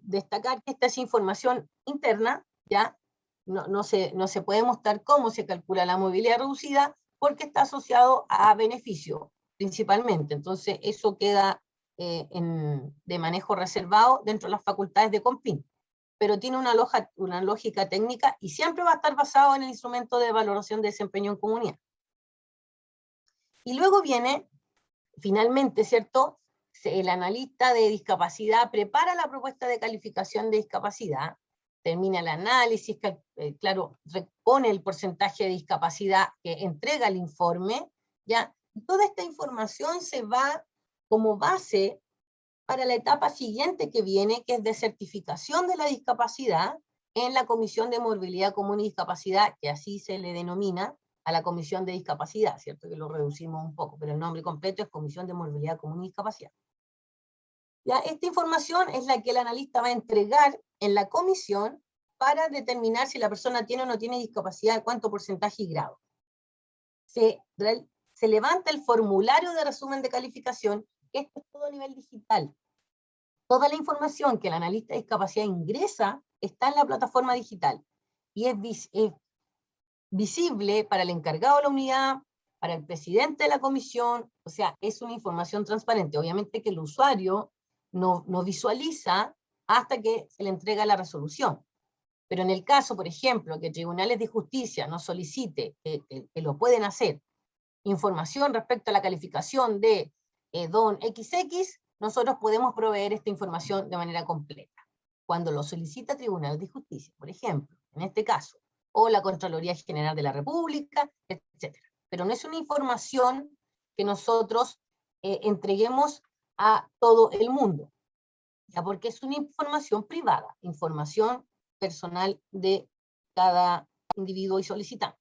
destacar que esta es información interna, ya no se puede mostrar cómo se calcula la movilidad reducida, porque está asociado a beneficio, principalmente. Entonces, eso queda de manejo reservado dentro de las facultades de COMPIN, pero tiene una lógica técnica y siempre va a estar basado en el instrumento de valoración de desempeño en comunidad. Y luego viene, finalmente, ¿cierto?, el analista de discapacidad prepara la propuesta de calificación de discapacidad, termina el análisis, claro, repone el porcentaje de discapacidad que entrega el informe, ¿ya? Y toda esta información se va como base para la etapa siguiente que viene, que es de certificación de la discapacidad en la Comisión de Movilidad Común y Discapacidad, que así se le denomina a la Comisión de Discapacidad, ¿cierto? Que lo reducimos un poco, pero el nombre completo es Comisión de Movilidad Común y Discapacidad. Ya, esta información es la que el analista va a entregar en la comisión para determinar si la persona tiene o no tiene discapacidad, cuánto porcentaje y grado. Se levanta el formulario de resumen de calificación, que esto es todo a nivel digital. Toda la información que el analista de discapacidad ingresa está en la plataforma digital y es visible para el encargado de la unidad, para el presidente de la comisión, o sea, es una información transparente. Obviamente que el usuario no visualiza hasta que se le entrega la resolución. Pero en el caso, por ejemplo, que tribunales de justicia nos solicite, que lo pueden hacer, información respecto a la calificación de don XX, nosotros podemos proveer esta información de manera completa. Cuando lo solicita Tribunal de Justicia, por ejemplo, en este caso, o la Contraloría General de la República, etc. Pero no es una información que nosotros entreguemos a todo el mundo, ya, porque es una información privada, información personal de cada individuo y solicitante.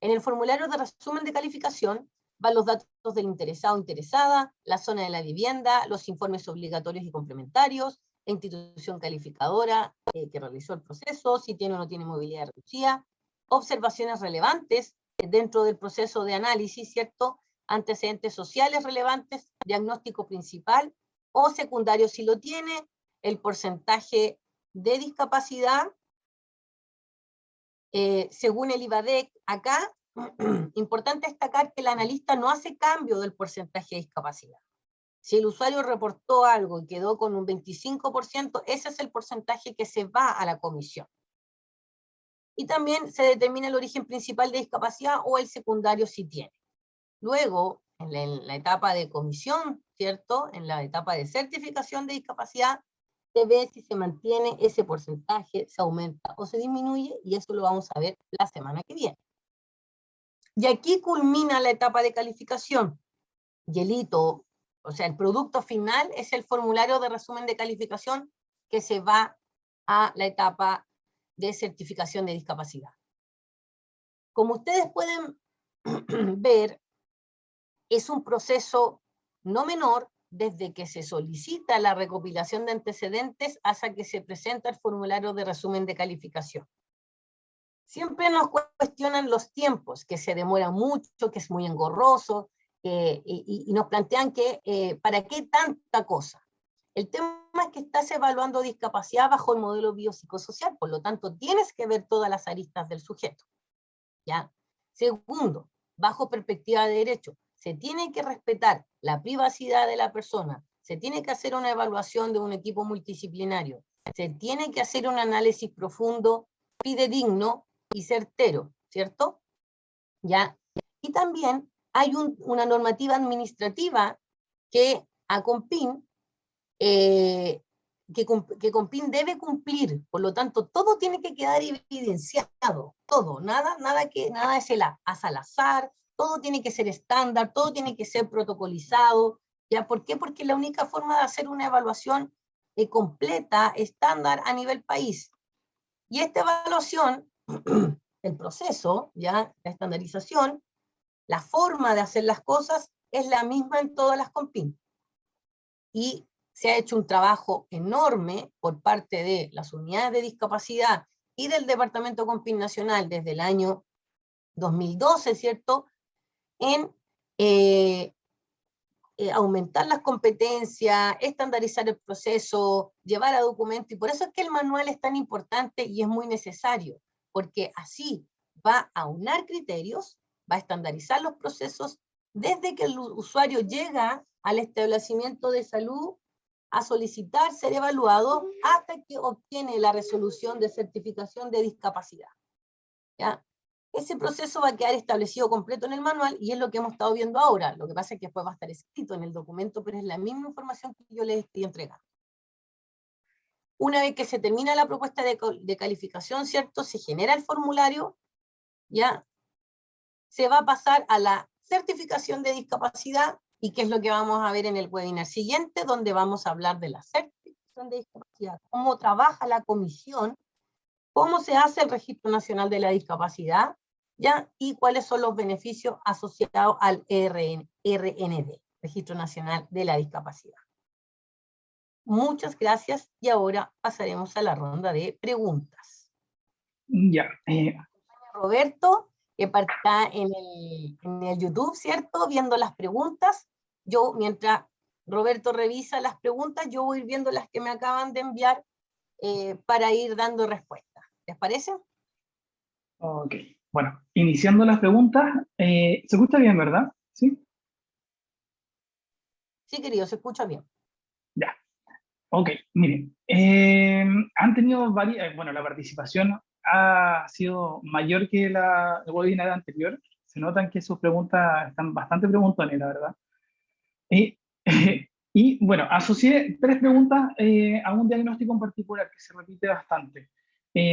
En el formulario de resumen de calificación van los datos del interesado o interesada, la zona de la vivienda, los informes obligatorios y complementarios, la institución calificadora que realizó el proceso, si tiene o no tiene movilidad reducida, observaciones relevantes dentro del proceso de análisis, ¿cierto?, antecedentes sociales relevantes, diagnóstico principal o secundario si lo tiene, el porcentaje de discapacidad, según el IVADEC. Acá, importante destacar que el analista no hace cambio del porcentaje de discapacidad. Si el usuario reportó algo y quedó con un 25%, ese es el porcentaje que se va a la comisión. Y también se determina el origen principal de discapacidad o el secundario si tiene. Luego, en la etapa de comisión, ¿cierto?, en la etapa de certificación de discapacidad, se ve si se mantiene ese porcentaje, se aumenta o se disminuye, y eso lo vamos a ver la semana que viene. Y aquí culmina la etapa de calificación. Y el hito, o sea, el producto final es el formulario de resumen de calificación que se va a la etapa de certificación de discapacidad. Como ustedes pueden ver, es un proceso no menor desde que se solicita la recopilación de antecedentes hasta que se presenta el formulario de resumen de calificación. Siempre nos cuestionan los tiempos, que se demora mucho, que es muy engorroso, y nos plantean que ¿para qué tanta cosa? El tema es que estás evaluando discapacidad bajo el modelo biopsicosocial, por lo tanto tienes que ver todas las aristas del sujeto, ¿ya? Segundo, bajo perspectiva de derecho, se tiene que respetar la privacidad de la persona, se tiene que hacer una evaluación de un equipo multidisciplinario, se tiene que hacer un análisis profundo, fidedigno y certero, ¿cierto? ¿Ya? Y también hay una normativa administrativa que a COMPIN, que COMPIN debe cumplir, por lo tanto todo tiene que quedar evidenciado, todo, nada es al azar, todo tiene que ser estándar, todo tiene que ser protocolizado. ¿Ya? ¿Por qué? Porque es la única forma de hacer una evaluación completa, estándar a nivel país. Y esta evaluación, el proceso, ¿ya?, la estandarización, la forma de hacer las cosas es la misma en todas las COMPIN. Y se ha hecho un trabajo enorme por parte de las unidades de discapacidad y del Departamento Compin Nacional desde el año 2012, ¿cierto?, en aumentar las competencias, estandarizar el proceso, llevar a documento, y por eso es que el manual es tan importante y es muy necesario, porque así va a aunar criterios, va a estandarizar los procesos desde que el usuario llega al establecimiento de salud a solicitar ser evaluado hasta que obtiene la resolución de certificación de discapacidad, ¿ya? Ese proceso va a quedar establecido completo en el manual y es lo que hemos estado viendo ahora. Lo que pasa es que después va a estar escrito en el documento, pero es la misma información que yo les estoy entregando. Una vez que se termina la propuesta de calificación, ¿cierto?, se genera el formulario, ya se va a pasar a la certificación de discapacidad, y qué es lo que vamos a ver en el webinar siguiente, donde vamos a hablar de la certificación de discapacidad, cómo trabaja la comisión, cómo se hace el Registro Nacional de la Discapacidad, ¿ya? Y cuáles son los beneficios asociados al RND, Registro Nacional de la Discapacidad. Muchas gracias, y ahora pasaremos a la ronda de preguntas. Ya. Roberto, que está en el YouTube, ¿cierto?, viendo las preguntas. Yo, mientras Roberto revisa las preguntas, yo voy viendo las que me acaban de enviar para ir dando respuestas. ¿Les parece? Ok. Bueno, iniciando las preguntas, ¿se escucha bien, verdad? ¿Sí? Sí, querido, se escucha bien. Ya. Ok, miren. Han tenido varias, bueno, la participación ha sido mayor que el webinar anterior. Se notan que sus preguntas están bastante preguntones, la verdad. Y, y bueno, asocié tres preguntas a un diagnóstico en particular que se repite bastante,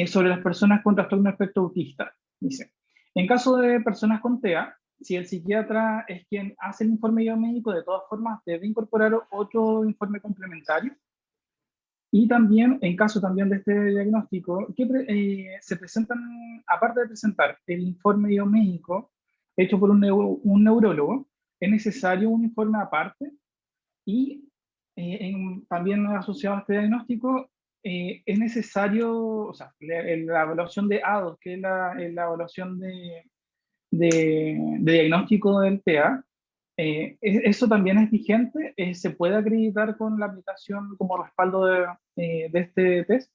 sobre las personas con trastorno espectro autista. Dice, en caso de personas con TEA, si el psiquiatra es quien hace el informe biomédico, de todas formas debe incorporar otro informe complementario. Y también, en caso también de este diagnóstico, se presentan, aparte de presentar el informe biomédico hecho por un neurólogo, es necesario un informe aparte. Y también asociado a este diagnóstico, es necesario, o sea, la evaluación de ADOS, que es la evaluación de diagnóstico del TEA. Eso también es vigente, se puede acreditar con la aplicación como respaldo de este test.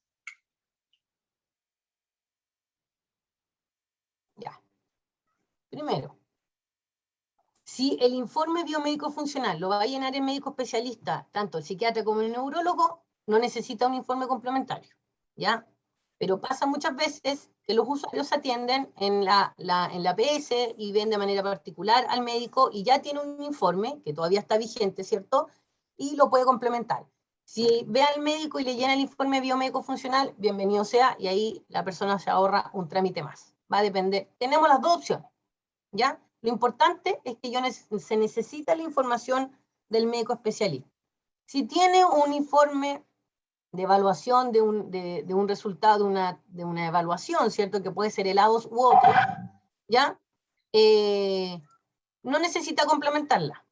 Ya. Primero, si el informe biomédico funcional lo va a llenar el médico especialista, tanto el psiquiatra como el neurólogo, no necesita un informe complementario, ¿ya? Pero pasa muchas veces que los usuarios atienden en la PS y ven de manera particular al médico y ya tiene un informe que todavía está vigente, ¿cierto? Y lo puede complementar. Si ve al médico y le llena el informe biomédico funcional, bienvenido sea, y ahí la persona se ahorra un trámite más. Va a depender. Tenemos las dos opciones, ¿ya? Lo importante es que se necesita la información del médico especialista. Si tiene un informe de evaluación de un resultado, de una evaluación, ¿cierto?, que puede ser el ADOS u otro, ¿ya? No necesita complementarla,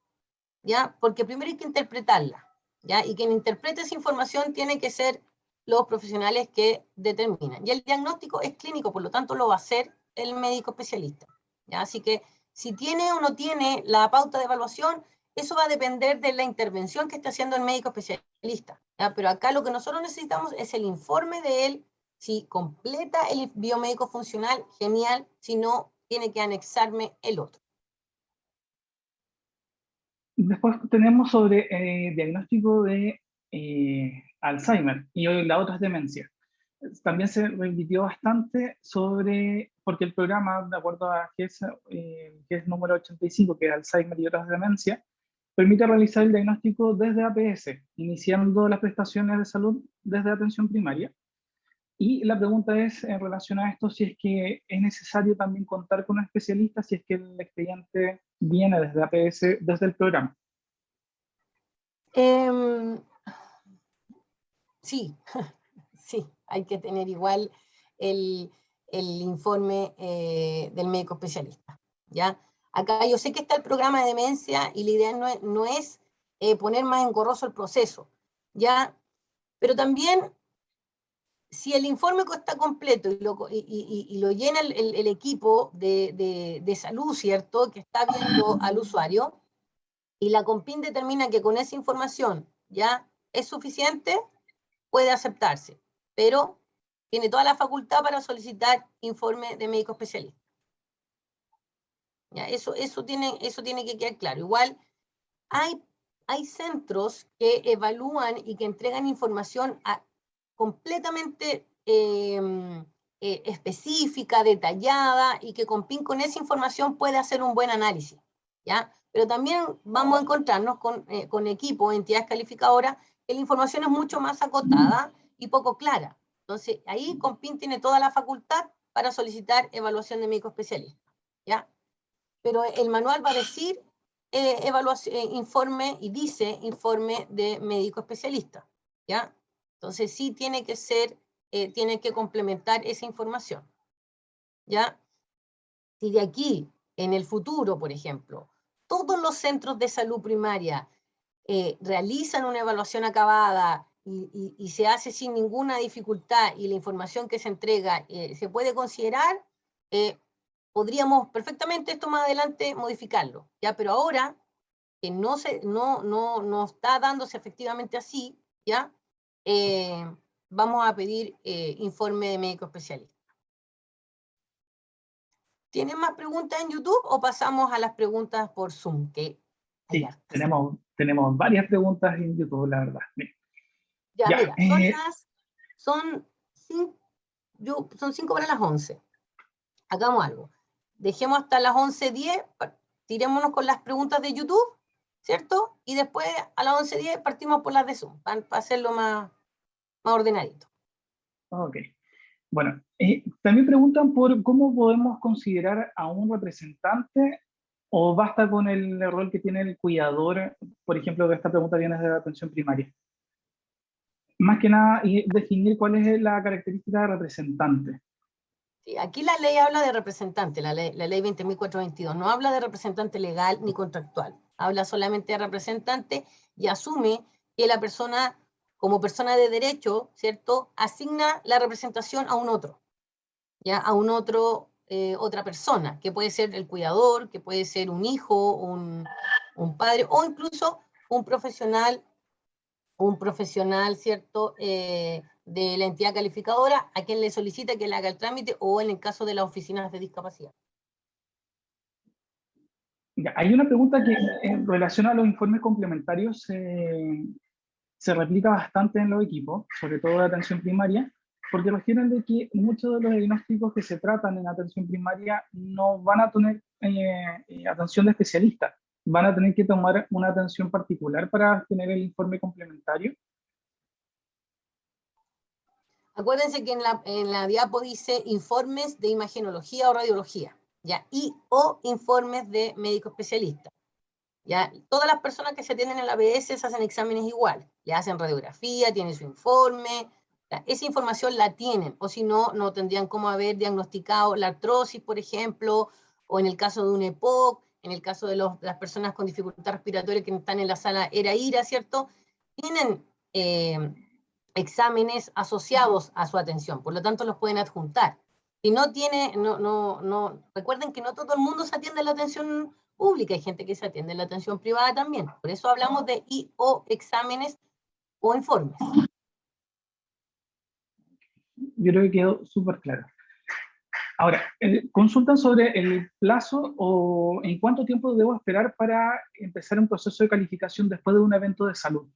¿ya? Porque primero hay que interpretarla, ¿ya? Y quien interprete esa información tiene que ser los profesionales que determinan. Y el diagnóstico es clínico, por lo tanto lo va a hacer el médico especialista, ¿ya? Así que si tiene o no tiene la pauta de evaluación, eso va a depender de la intervención que esté haciendo el médico especialista, ¿ya? Pero acá lo que nosotros necesitamos es el informe de él. Si completa el biomédico funcional, genial. Si no, tiene que anexarme el otro. Después tenemos sobre diagnóstico de Alzheimer y hoy la otra es demencia. También se repitió bastante sobre, porque el programa, de acuerdo a GES número 85, que es Alzheimer y otras demencias, permite realizar el diagnóstico desde APS, iniciando las prestaciones de salud desde atención primaria. Y la pregunta es, en relación a esto, si es que es necesario también contar con un especialista, si es que el expediente viene desde APS, desde el programa. Sí, sí, hay que tener igual el informe del médico especialista, ¿ya? Acá yo sé que está el programa de demencia y la idea no es poner más engorroso el proceso, ¿ya? Pero también, si el informe está completo y lo llena el equipo de salud, ¿cierto?, que está viendo al usuario, y la Compin determina que con esa información ya es suficiente, puede aceptarse, pero tiene toda la facultad para solicitar informe de médico especialista. ¿Ya? Eso tiene que quedar claro. Igual hay centros que evalúan y que entregan información completamente específica, detallada, y que Compin con esa información puede hacer un buen análisis, ¿ya? Pero también vamos a encontrarnos con equipos, entidades calificadoras, que la información es mucho más acotada y poco clara. Entonces, ahí Compin tiene toda la facultad para solicitar evaluación de médico especialista, ¿ya? Pero el manual va a decir informe, y dice informe de médico especialista, ¿ya? Entonces sí tiene que ser, tiene que complementar esa información, ¿ya? Si de aquí, en el futuro, por ejemplo, todos los centros de salud primaria realizan una evaluación acabada y se hace sin ninguna dificultad, y la información que se entrega se puede considerar, podríamos perfectamente esto más adelante modificarlo, ¿ya? Pero ahora, que no está dándose efectivamente así, ¿ya? Vamos a pedir informe de médico especialista. ¿Tienen más preguntas en YouTube o pasamos a las preguntas por Zoom? Que sí, tenemos varias preguntas en YouTube, la verdad. Ya, mira, son 5 para las 11. Hagamos algo. Dejemos hasta las 11:10, tirémonos con las preguntas de YouTube, ¿cierto? Y después a las 11:10 partimos por las de Zoom, para hacerlo más ordenadito. Ok. Bueno, también preguntan por cómo podemos considerar a un representante, o basta con el rol que tiene el cuidador. Por ejemplo, esta pregunta viene de la atención primaria. Más que nada, definir cuál es la característica de representante. Sí, aquí la ley habla de representante, la ley 20.422, no habla de representante legal ni contractual, habla solamente de representante, y asume que la persona, como persona de derecho, ¿cierto?, asigna la representación a un otro, ¿ya? A un otro, otra persona, que puede ser el cuidador, que puede ser un hijo, un padre, o incluso un profesional, ¿cierto?, de la entidad calificadora, a quien le solicita que le haga el trámite, o en el caso de las oficinas de discapacidad. Hay una pregunta que en relación a los informes complementarios se replica bastante en los equipos, sobre todo de atención primaria, porque refieren de que muchos de los diagnósticos que se tratan en atención primaria no van a tener atención de especialistas, van a tener que tomar una atención particular para tener el informe complementario. Acuérdense que en la diapo dice informes de imagenología o radiología, ¿ya? O informes de médico especialista, ¿ya? Todas las personas que se atienden en la ABS se hacen exámenes igual, le hacen radiografía, tienen su informe, esa información la tienen, o si no, no tendrían cómo haber diagnosticado la artrosis, por ejemplo, o en el caso de un EPOC, en el caso de las personas con dificultad respiratoria que están en la sala ERA-IRA, ¿cierto? Tienen exámenes asociados a su atención, por lo tanto los pueden adjuntar. Si no tiene, recuerden que no todo el mundo se atiende en la atención pública, hay gente que se atiende en la atención privada también, por eso hablamos de o exámenes o informes. Yo creo que quedó súper claro. Ahora, consultan sobre el plazo o en cuánto tiempo debo esperar para empezar un proceso de calificación después de un evento de salud.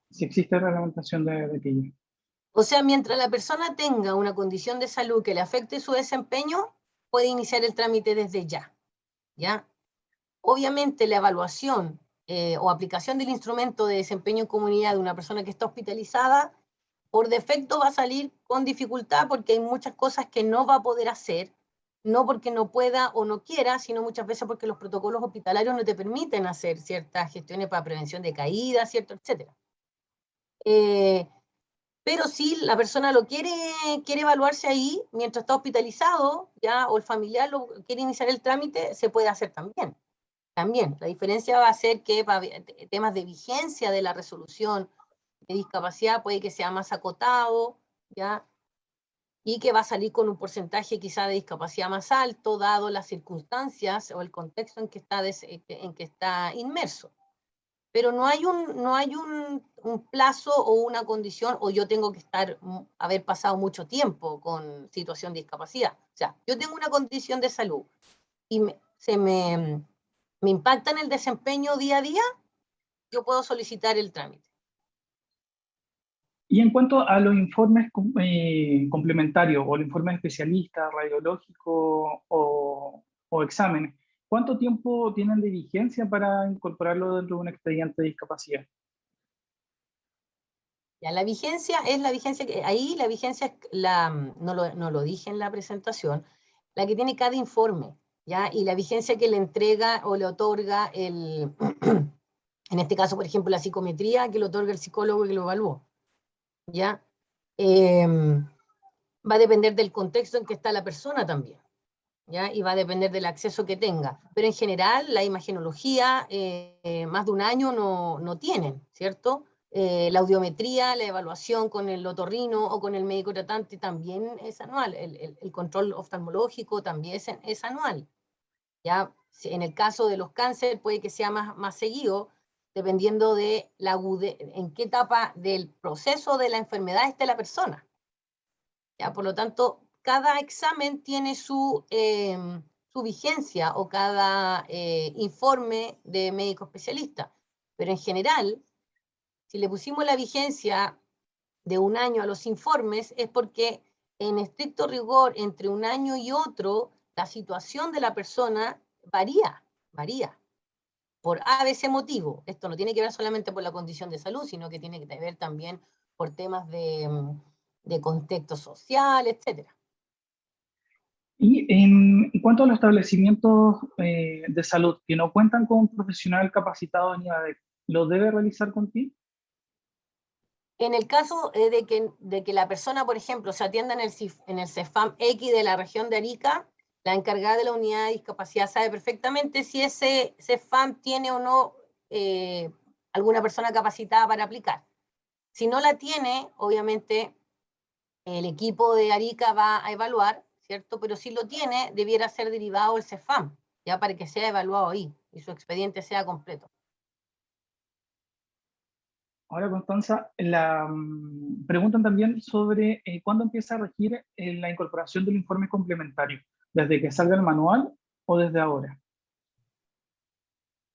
Si existe reglamentación de aquello. O sea, mientras la persona tenga una condición de salud que le afecte su desempeño, puede iniciar el trámite desde ya, ¿ya? Obviamente la evaluación o aplicación del instrumento de desempeño en comunidad de una persona que está hospitalizada, por defecto va a salir con dificultad, porque hay muchas cosas que no va a poder hacer, no porque no pueda o no quiera, sino muchas veces porque los protocolos hospitalarios no te permiten hacer ciertas gestiones para prevención de caídas, ¿cierto?, etcétera. Pero si la persona lo quiere evaluarse ahí, mientras está hospitalizado, ya, o el familiar lo quiere iniciar el trámite, se puede hacer también. También, la diferencia va a ser que temas de vigencia de la resolución de discapacidad puede que sea más acotado, ¿ya? Y que va a salir con un porcentaje quizá de discapacidad más alto, dado las circunstancias o el contexto en que está inmerso. Pero no hay un plazo o una condición, o yo tengo que haber pasado mucho tiempo con situación de discapacidad. O sea, yo tengo una condición de salud y me impacta en el desempeño día a día, yo puedo solicitar el trámite. Y en cuanto a los informes complementarios o los informes especialistas, radiológicos o exámenes, ¿cuánto tiempo tienen de vigencia para incorporarlo dentro de un expediente de discapacidad? Ya, la vigencia es la vigencia que, ahí la vigencia no lo dije en la presentación, la que tiene cada informe, ¿ya? Y la vigencia que le entrega o le otorga en este caso, por ejemplo, la psicometría, que le otorga el psicólogo que lo evaluó, ¿ya? Va a depender del contexto en que está la persona también, ¿ya? Y va a depender del acceso que tenga. Pero en general, la imagenología, más de un año no tienen, ¿cierto? La audiometría, la evaluación con el otorrino o con el médico tratante también es anual. El control oftalmológico también es anual. ¿Ya? En el caso de los cánceres puede que sea más seguido, dependiendo de en qué etapa del proceso de la enfermedad esté la persona. ¿Ya? Por lo tanto, cada examen tiene su vigencia o cada informe de médico especialista. Pero en general, si le pusimos la vigencia de un año a los informes, es porque en estricto rigor, entre un año y otro, la situación de la persona varía, por ABC motivo. Esto no tiene que ver solamente por la condición de salud, sino que tiene que ver también por temas de contexto social, etc. Y en cuanto a los establecimientos de salud que no cuentan con un profesional capacitado en IADEC, ¿lo debe realizar contigo? En el caso de que la persona, por ejemplo, se atienda en el CEFAM X de la región de Arica, la encargada de la unidad de discapacidad sabe perfectamente si ese CEFAM tiene o no alguna persona capacitada para aplicar. Si no la tiene, obviamente el equipo de Arica va a evaluar, ¿cierto? Pero si lo tiene, debiera ser derivado el CEFAM, ya para que sea evaluado ahí y su expediente sea completo. Ahora, Constanza, preguntan también sobre cuándo empieza a regir la incorporación del informe complementario, ¿desde que salga el manual o desde ahora?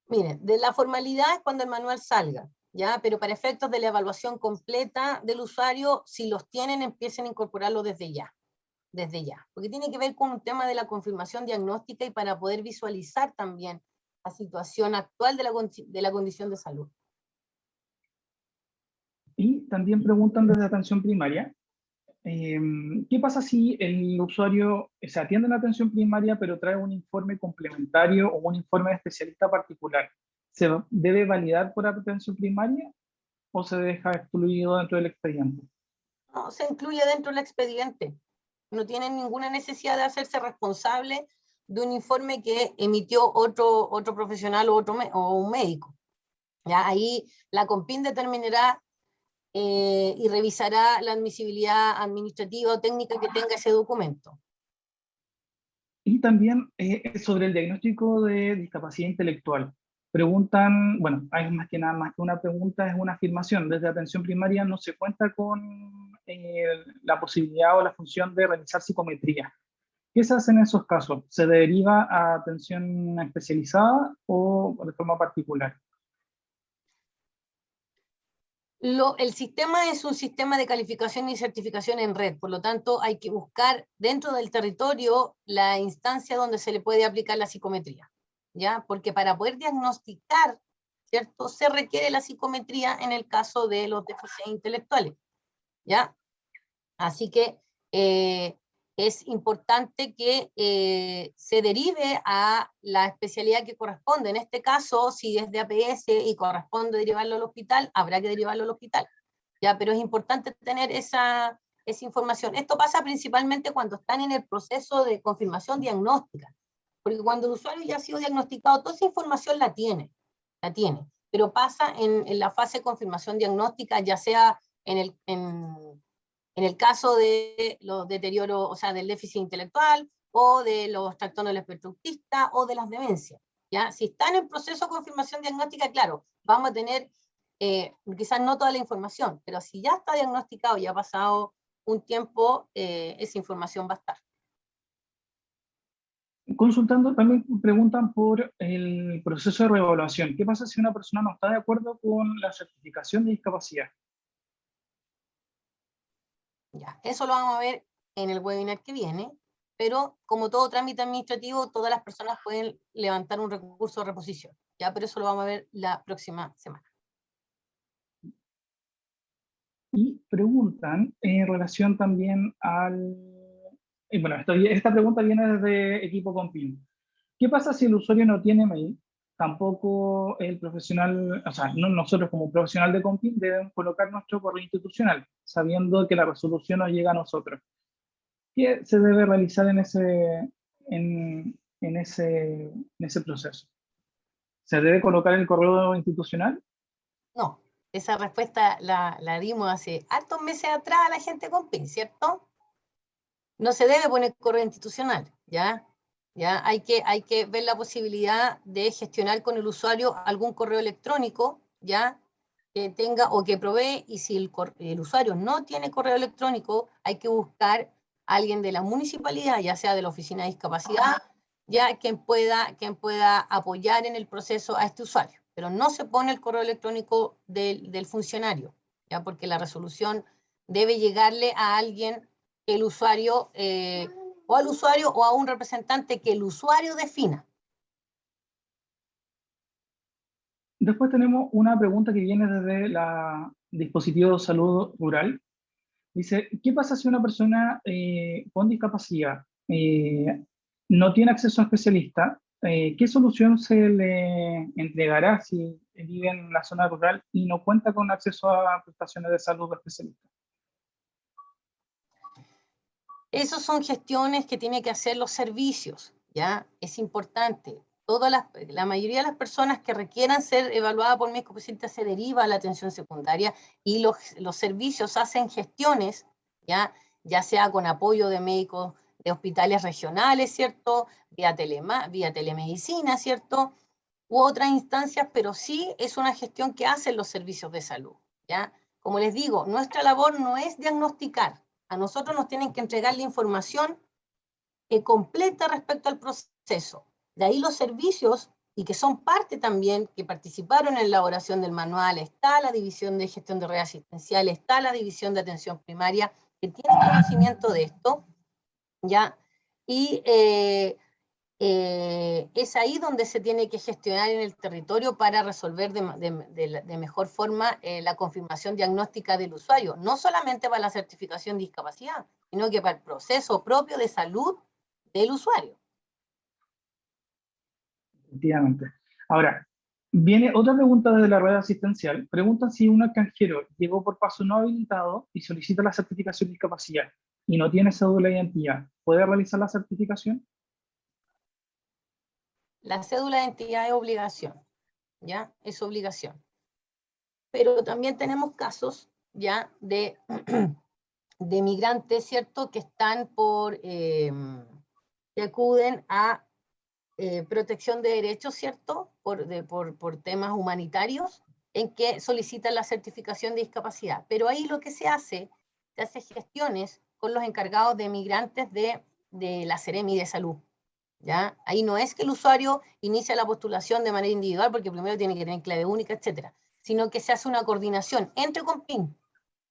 Miren, de la formalidad es cuando el manual salga, ¿ya? Pero para efectos de la evaluación completa del usuario, si los tienen, empiecen a incorporarlo desde ya, porque tiene que ver con un tema de la confirmación diagnóstica y para poder visualizar también la situación actual de la condición de salud. Y también preguntan desde atención primaria, ¿qué pasa si el usuario se atiende en atención primaria pero trae un informe complementario o un informe de especialista particular? ¿Se debe validar por atención primaria o se deja excluido dentro del expediente? No, se incluye dentro del expediente. No tienen ninguna necesidad de hacerse responsable de un informe que emitió otro profesional o un médico. ¿Ya? Ahí la COMPIN determinará y revisará la admisibilidad administrativa o técnica que tenga ese documento. Y también sobre el diagnóstico de discapacidad intelectual. Preguntan, bueno, hay más que nada, más que una pregunta, es una afirmación. Desde atención primaria no se cuenta con la posibilidad o la función de realizar psicometría. ¿Qué se hace en esos casos? ¿Se deriva a atención especializada o de forma particular? El sistema es un sistema de calificación y certificación en red, por lo tanto hay que buscar dentro del territorio la instancia donde se le puede aplicar la psicometría, ¿ya? Porque para poder diagnosticar, ¿cierto? Se requiere la psicometría en el caso de los déficits intelectuales, ¿ya? Así que es importante que se derive a la especialidad que corresponde. En este caso, si es de APS y corresponde derivarlo al hospital, habrá que derivarlo al hospital. ¿Ya? Pero es importante tener esa información. Esto pasa principalmente cuando están en el proceso de confirmación diagnóstica. Porque cuando el usuario ya ha sido diagnosticado, toda esa información la tiene, pero pasa en la fase de confirmación diagnóstica, ya sea en el caso de los deterioros, o sea, del déficit intelectual, o de los trastornos del espectro autista, o de las demencias. ¿Ya? Si están en proceso de confirmación diagnóstica, claro, vamos a tener quizás no toda la información, pero si ya está diagnosticado y ha pasado un tiempo, esa información va a estar. Consultando, también preguntan por el proceso de reevaluación. ¿Qué pasa si una persona no está de acuerdo con la certificación de discapacidad? Ya, eso lo vamos a ver en el webinar que viene, pero como todo trámite administrativo, todas las personas pueden levantar un recurso de reposición, ya, pero eso lo vamos a ver la próxima semana. Y preguntan en relación también al... bueno, esta pregunta viene desde equipo Compin. ¿Qué pasa si el usuario no tiene mail? Tampoco el profesional, o sea, no, nosotros como profesional de Compin debemos colocar nuestro correo institucional, sabiendo que la resolución nos llega a nosotros. ¿Qué se debe realizar en ese proceso? ¿Se debe colocar el correo institucional? No, esa respuesta la dimos hace hartos meses atrás a la gente con PIN, ¿cierto? No se debe poner correo institucional, ¿ya? ¿Ya? Hay que ver la posibilidad de gestionar con el usuario algún correo electrónico, ¿ya? Que tenga o que provee, y si el usuario no tiene correo electrónico, hay que buscar a alguien de la municipalidad, ya sea de la oficina de discapacidad, ya quien pueda apoyar en el proceso a este usuario. Pero no se pone el correo electrónico del funcionario, ¿ya? Porque la resolución debe llegarle a alguien que el usuario, o al usuario o a un representante que el usuario defina. Después tenemos una pregunta que viene desde la dispositivo de salud rural. Dice, ¿qué pasa si una persona con discapacidad no tiene acceso a especialista? ¿Qué solución se le entregará si vive en la zona rural y no cuenta con acceso a prestaciones de salud de especialista? Esas son gestiones que tienen que hacer los servicios, ¿ya? Es importante. La mayoría de las personas que requieran ser evaluadas por médico especialista se deriva a la atención secundaria, y los servicios hacen gestiones, ya sea con apoyo de médicos de hospitales regionales, ¿cierto? Vía telemedicina, ¿cierto? U otras instancias, pero sí es una gestión que hacen los servicios de salud, ¿ya? Como les digo, nuestra labor no es diagnosticar. A nosotros nos tienen que entregar la información completa respecto al proceso. De ahí los servicios, y que son parte también, que participaron en la elaboración del manual, está la división de gestión de red asistencial, está la división de atención primaria, que tiene conocimiento de esto, ¿ya? Y es ahí donde se tiene que gestionar en el territorio para resolver de mejor forma la confirmación diagnóstica del usuario, no solamente para la certificación de discapacidad, sino que para el proceso propio de salud del usuario. Efectivamente. Ahora, viene otra pregunta desde la red asistencial. Pregunta si un extranjero llegó por paso no habilitado y solicita la certificación de discapacidad y no tiene cédula de identidad, ¿puede realizar la certificación? La cédula de identidad es obligación, ¿ya? Es obligación. Pero también tenemos casos, ¿ya? De migrantes, ¿cierto? Que están que acuden a protección de derechos, ¿cierto? Por temas humanitarios, en que solicitan la certificación de discapacidad. Pero ahí lo que se hace gestiones con los encargados de migrantes de la Seremi de Salud, ¿ya? Ahí no es que el usuario inicia la postulación de manera individual, porque primero tiene que tener clave única, etcétera, sino que se hace una coordinación entre Compin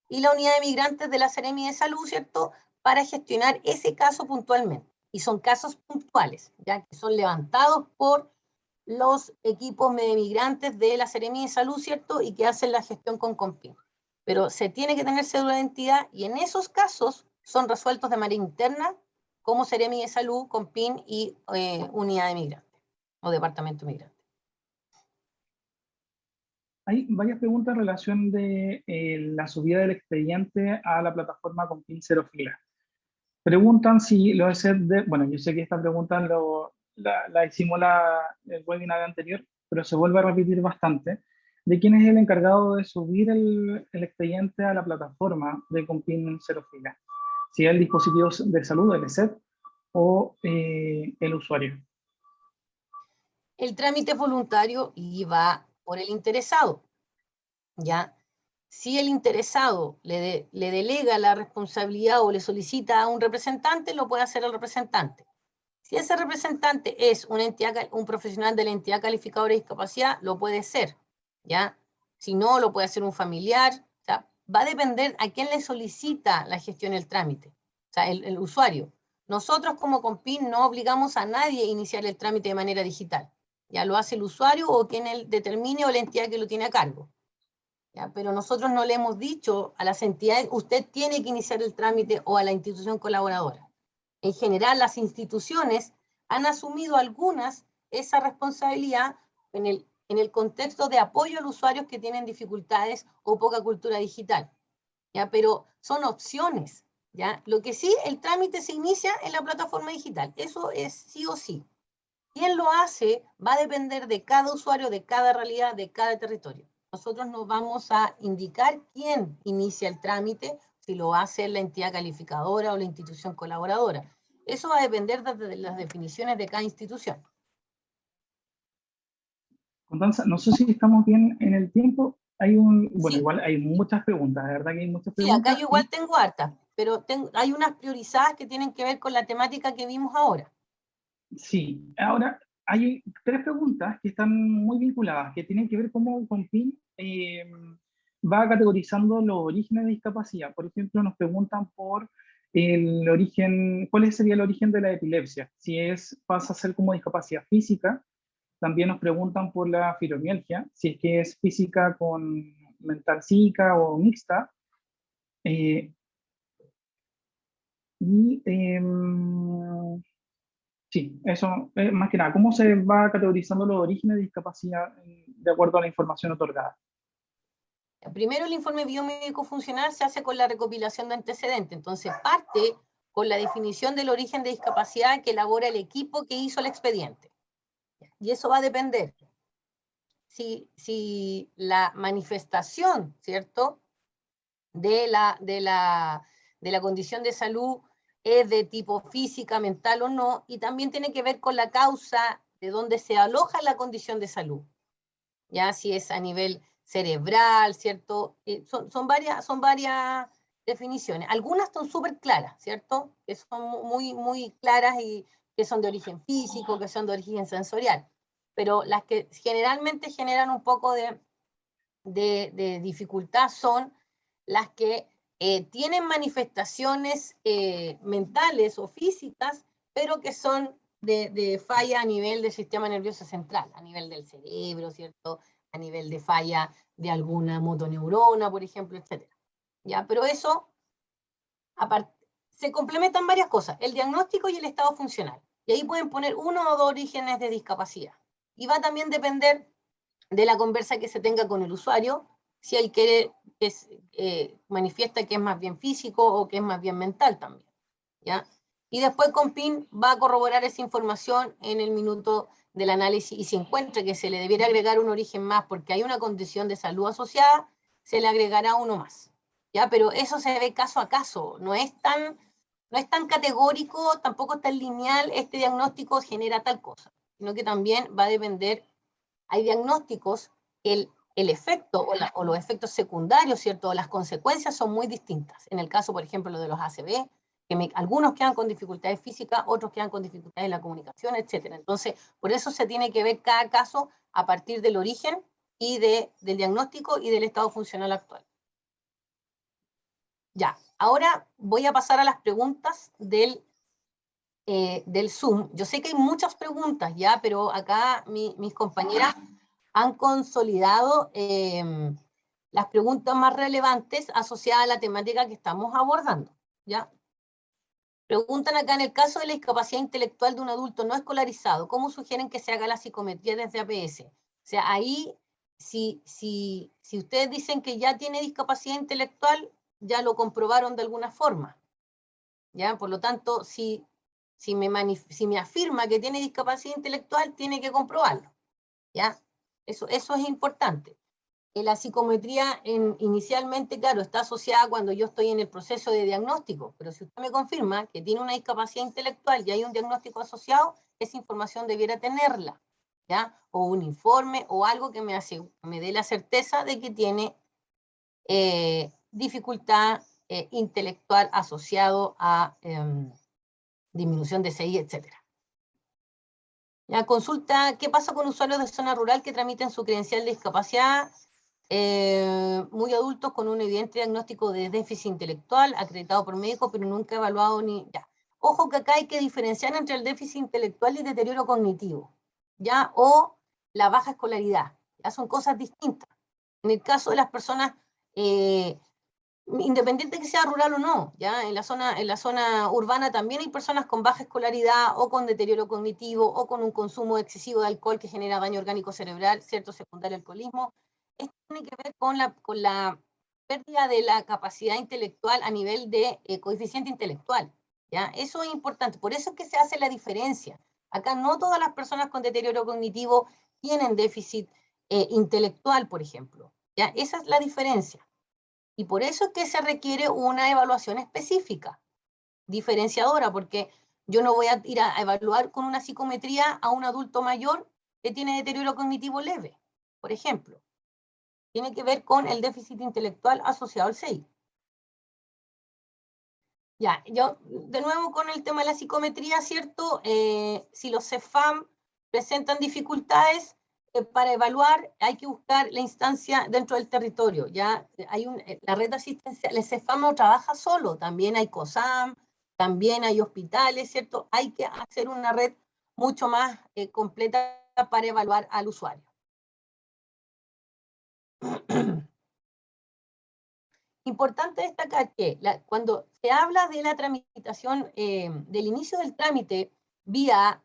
y la unidad de migrantes de la Seremi de Salud, ¿cierto? Para gestionar ese caso puntualmente. Y son casos puntuales, ya que son levantados por los equipos de migrantes de la Seremi de Salud, ¿cierto? Y que hacen la gestión con Compin. Pero se tiene que tener cédula de identidad, y en esos casos son resueltos de manera interna como Seremi de Salud, Compin y unidad de migrantes o departamento de migrantes. Hay varias preguntas en relación de la subida del expediente a la plataforma Compin Cero Fila. Preguntan si lo bueno, yo sé que esta pregunta la hicimos el webinar anterior, pero se vuelve a repetir bastante, de quién es el encargado de subir el expediente a la plataforma de Compin Serofila, si es el dispositivo de salud, el ESET, o el usuario. El trámite es voluntario y va por el interesado, ¿ya? Si el interesado le delega la responsabilidad o le solicita a un representante, lo puede hacer el representante. Si ese representante es un profesional de la entidad calificadora de discapacidad, lo puede ser, ¿ya? Si no, lo puede hacer un familiar. O sea, va a depender a quién le solicita la gestión del trámite, o sea, el usuario. Nosotros como Compin no obligamos a nadie a iniciar el trámite de manera digital. Ya lo hace el usuario o quien él determine o la entidad que lo tiene a cargo. ¿Ya? Pero nosotros no le hemos dicho a las entidades, usted tiene que iniciar el trámite o a la institución colaboradora. En general, las instituciones han asumido algunas esa responsabilidad en el contexto de apoyo a los usuarios que tienen dificultades o poca cultura digital. ¿Ya? Pero son opciones. ¿Ya? Lo que sí, el trámite se inicia en la plataforma digital. Eso es sí o sí. ¿Quién lo hace? Va a depender de cada usuario, de cada realidad, de cada territorio. Nosotros no vamos a indicar quién inicia el trámite, si lo hace la entidad calificadora o la institución colaboradora. Eso va a depender de las definiciones de cada institución. Constanza, no sé si estamos bien en el tiempo. Bueno, Sí, igual hay muchas preguntas, de verdad que hay muchas sí, acá preguntas. yo igual tengo hartas, pero hay unas priorizadas que tienen que ver con la temática que vimos ahora. Sí, ahora hay tres preguntas que están muy vinculadas, que tienen que ver cómo Compin va categorizando los orígenes de discapacidad. Por ejemplo, nos preguntan por el origen, ¿cuál sería el origen de la epilepsia? Si pasa a ser como discapacidad física. También nos preguntan por la fibromialgia, si es que es física con mental psíquica o mixta. Eh, y sí, eso, más que nada, ¿cómo se va categorizando los orígenes de discapacidad de acuerdo a la información otorgada? Primero, el informe biomédico funcional se hace con la recopilación de antecedentes, entonces parte con la definición del origen de discapacidad que elabora el equipo que hizo el expediente. Y eso va a depender si la manifestación, ¿cierto?, de la condición de salud es de tipo física, mental o no, y también tiene que ver con la causa de donde se aloja la condición de salud. Ya si es a nivel cerebral, ¿cierto? Son varias definiciones. Algunas son súper claras, ¿cierto? Que son muy claras y que son de origen físico, que son de origen sensorial. Pero las que generalmente generan un poco de dificultad son las que tienen manifestaciones mentales o físicas, pero que son de falla a nivel del sistema nervioso central, a nivel del cerebro, ¿cierto? A nivel de falla de alguna motoneurona, por ejemplo, etc. ¿Ya? Pero eso, se complementan varias cosas, el diagnóstico y el estado funcional. Y ahí pueden poner uno o dos orígenes de discapacidad. Y va a también depender de la conversa que se tenga con el usuario, si él quiere, manifiesta que es más bien físico o que es más bien mental también. ¿Ya? Y después Compin va a corroborar esa información en el minuto del análisis y si encuentra que se le debiera agregar un origen más porque hay una condición de salud asociada, se le agregará uno más. ¿Ya? Pero eso se ve caso a caso, no es tan categórico, tampoco es tan lineal, este diagnóstico genera tal cosa, sino que también va a depender. Hay diagnósticos que el efecto o los efectos secundarios, ¿cierto? O las consecuencias son muy distintas. En el caso, por ejemplo, de los ACV, algunos quedan con dificultades físicas, otros quedan con dificultades en la comunicación, etc. Entonces, por eso se tiene que ver cada caso a partir del origen y del diagnóstico y del estado funcional actual. Ya, ahora voy a pasar a las preguntas del Zoom. Yo sé que hay muchas preguntas ya, pero acá mis compañeras han consolidado las preguntas más relevantes asociadas a la temática que estamos abordando. ¿Ya? Preguntan acá, en el caso de la discapacidad intelectual de un adulto no escolarizado, ¿cómo sugieren que se haga la psicometría desde APS? O sea, ahí, si ustedes dicen que ya tiene discapacidad intelectual, ya lo comprobaron de alguna forma. ¿Ya? Por lo tanto, si si me afirma que tiene discapacidad intelectual, tiene que comprobarlo, ¿ya? Eso es importante. La psicometría inicialmente, claro, está asociada cuando yo estoy en el proceso de diagnóstico, pero si usted me confirma que tiene una discapacidad intelectual y hay un diagnóstico asociado, esa información debiera tenerla, ¿ya? O un informe o algo que me dé la certeza de que tiene dificultad intelectual asociado a disminución de CI, etc. Ya, consulta, ¿qué pasa con usuarios de zona rural que tramiten su credencial de discapacidad? Muy adultos con un evidente diagnóstico de déficit intelectual, acreditado por médicos, pero nunca evaluado ni... Ya. Ojo que acá hay que diferenciar entre el déficit intelectual y deterioro cognitivo, ¿ya? O la baja escolaridad, ya son cosas distintas. En el caso de las personas, independiente que sea rural o no, ¿ya? En la zona urbana también hay personas con baja escolaridad o con deterioro cognitivo o con un consumo excesivo de alcohol que genera daño orgánico cerebral, cierto secundario alcoholismo. Esto tiene que ver con la pérdida de la capacidad intelectual a nivel de coeficiente intelectual, ¿ya? Eso es importante, por eso es que se hace la diferencia. Acá no todas las personas con deterioro cognitivo tienen déficit intelectual, por ejemplo, ¿ya? Esa es la diferencia. Y por eso es que se requiere una evaluación específica, diferenciadora, porque yo no voy a ir a evaluar con una psicometría a un adulto mayor que tiene deterioro cognitivo leve, por ejemplo. Tiene que ver con el déficit intelectual asociado al CI. Ya, yo de nuevo con el tema de la psicometría, ¿cierto? Si los CEFAM presentan dificultades para evaluar, hay que buscar la instancia dentro del territorio. Ya hay la red asistencial, el CEFAM no trabaja solo, también hay COSAM, también hay hospitales, ¿cierto? Hay que hacer una red mucho más completa para evaluar al usuario. Importante destacar que cuando se habla de la tramitación, del inicio del trámite vía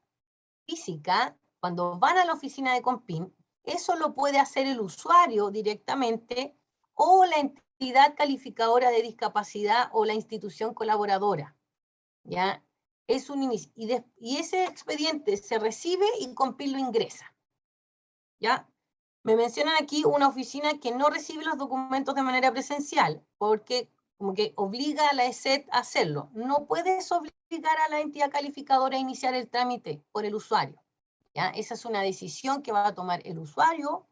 física, cuando van a la oficina de Compin, eso lo puede hacer el usuario directamente o la entidad calificadora de discapacidad o la institución colaboradora, ¿ya? Es un inicio. Y ese expediente se recibe y Compin lo ingresa, ¿ya? Me mencionan aquí una oficina que no recibe los documentos de manera presencial, porque como que obliga a la ESET a hacerlo. No puedes obligar a la entidad calificadora a iniciar el trámite por el usuario, ¿ya? Esa es una decisión que va a tomar el usuario,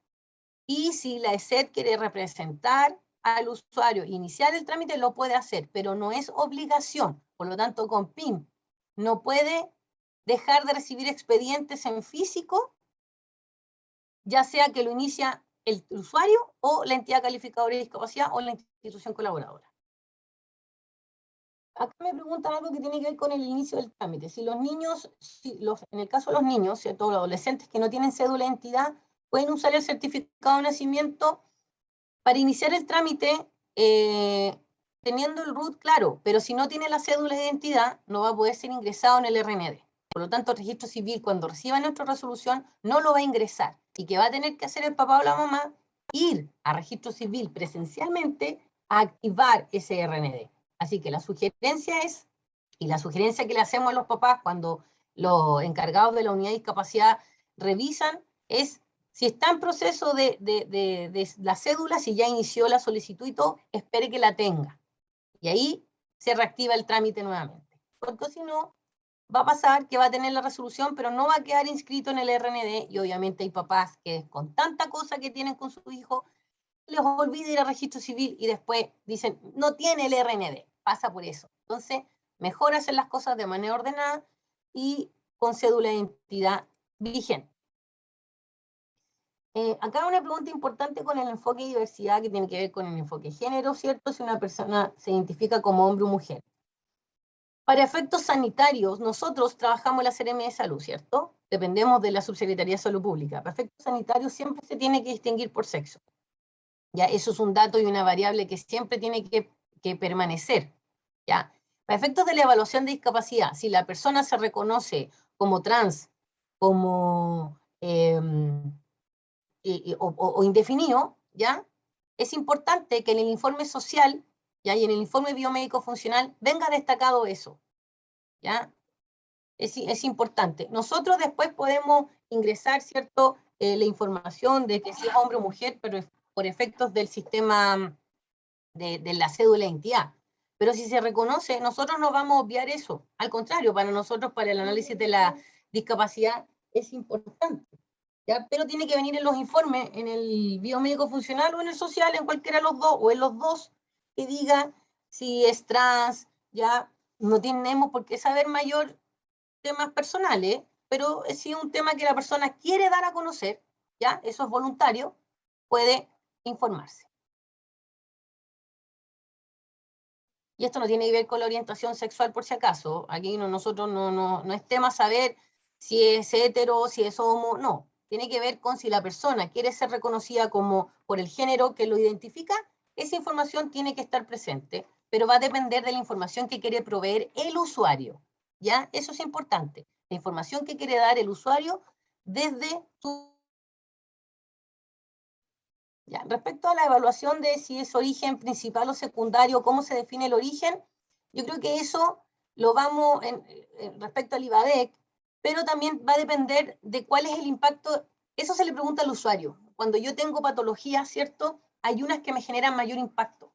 y si la ESET quiere representar al usuario e iniciar el trámite, lo puede hacer, pero no es obligación. Por lo tanto, Compin no puede dejar de recibir expedientes en físico, ya sea que lo inicia el usuario o la entidad calificadora de discapacidad o la institución colaboradora. Acá me preguntan algo que tiene que ver con el inicio del trámite. Si los niños, en el caso de los niños, ¿cierto? Los adolescentes que no tienen cédula de identidad, pueden usar el certificado de nacimiento para iniciar el trámite teniendo el RUT claro, pero si no tiene la cédula de identidad, no va a poder ser ingresado en el RND. Por lo tanto, el registro civil, cuando reciba nuestra resolución, no lo va a ingresar. Y que va a tener que hacer el papá o la mamá, ir a registro civil presencialmente a activar ese RND. Así que la sugerencia es, y la sugerencia que le hacemos a los papás cuando los encargados de la unidad de discapacidad revisan, es si está en proceso de la cédula, si ya inició la solicitud y todo, espere que la tenga. Y ahí se reactiva el trámite nuevamente. Porque si no, va a pasar que va a tener la resolución, pero no va a quedar inscrito en el RND, y obviamente hay papás que con tanta cosa que tienen con su hijo, les olvida ir al registro civil y después dicen, no tiene el RND, pasa por eso. Entonces, mejor hacer las cosas de manera ordenada y con cédula de identidad vigente. Acá una pregunta importante con el enfoque de diversidad, que tiene que ver con el enfoque de género, ¿cierto? Si una persona se identifica como hombre o mujer. Para efectos sanitarios, nosotros trabajamos en la Seremia de Salud, ¿cierto? Dependemos de la Subsecretaría de Salud Pública. Para efectos sanitarios siempre se tiene que distinguir por sexo. Ya, eso es un dato y una variable que siempre tiene que permanecer, ¿ya? Para efectos de la evaluación de discapacidad, si la persona se reconoce como trans, como o indefinido, ¿ya? Es importante que en el informe social, ¿ya? Y en el informe biomédico funcional venga destacado eso, ¿ya? es importante. Nosotros después podemos ingresar, ¿cierto?, la información de que si es hombre o mujer, pero por efectos del sistema de la cédula de identidad. Pero si se reconoce, nosotros no vamos a obviar eso. Al contrario, para nosotros, para el análisis de la discapacidad, es importante. ¿Ya? Pero tiene que venir en los informes, en el biomédico funcional o en el social, en cualquiera de los dos, o en los dos, que diga si es trans, ya no tenemos por qué saber mayor temas personales, pero si es un tema que la persona quiere dar a conocer, ya, eso es voluntario, puede informarse. Y esto no tiene que ver con la orientación sexual, por si acaso. Aquí nosotros no es tema saber si es hetero, si es homo, no. Tiene que ver con si la persona quiere ser reconocida como por el género que lo identifica, esa información tiene que estar presente, pero va a depender de la información que quiere proveer el usuario. ¿Ya? Eso es importante. La información que quiere dar el usuario desde su... Ya, respecto a la evaluación de si es origen principal o secundario, cómo se define el origen, yo creo que eso lo vamos respecto al IVADEC, pero también va a depender de cuál es el impacto. Eso se le pregunta al usuario. Cuando yo tengo patologías, ¿cierto? Hay unas que me generan mayor impacto,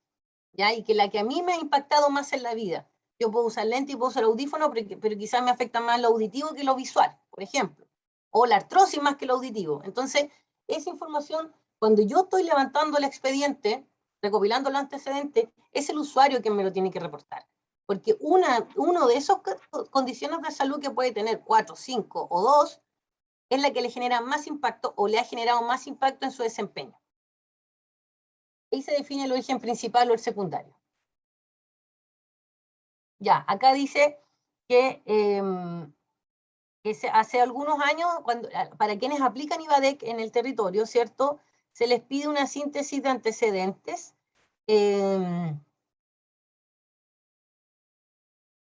¿ya? Y que la que a mí me ha impactado más en la vida. Yo puedo usar lente y puedo usar audífono, pero quizás me afecta más lo auditivo que lo visual, por ejemplo. O la artrosis más que lo auditivo. Entonces, esa información, cuando yo estoy levantando el expediente, recopilando los antecedentes, es el usuario quien me lo tiene que reportar. Porque uno de esas condiciones de salud que puede tener 4, 5 o 2, es la que le genera más impacto o le ha generado más impacto en su desempeño. Ahí se define el origen principal o el secundario. Ya, acá dice que hace algunos años, para quienes aplican IVADEC en el territorio, ¿cierto?, se les pide una síntesis de antecedentes.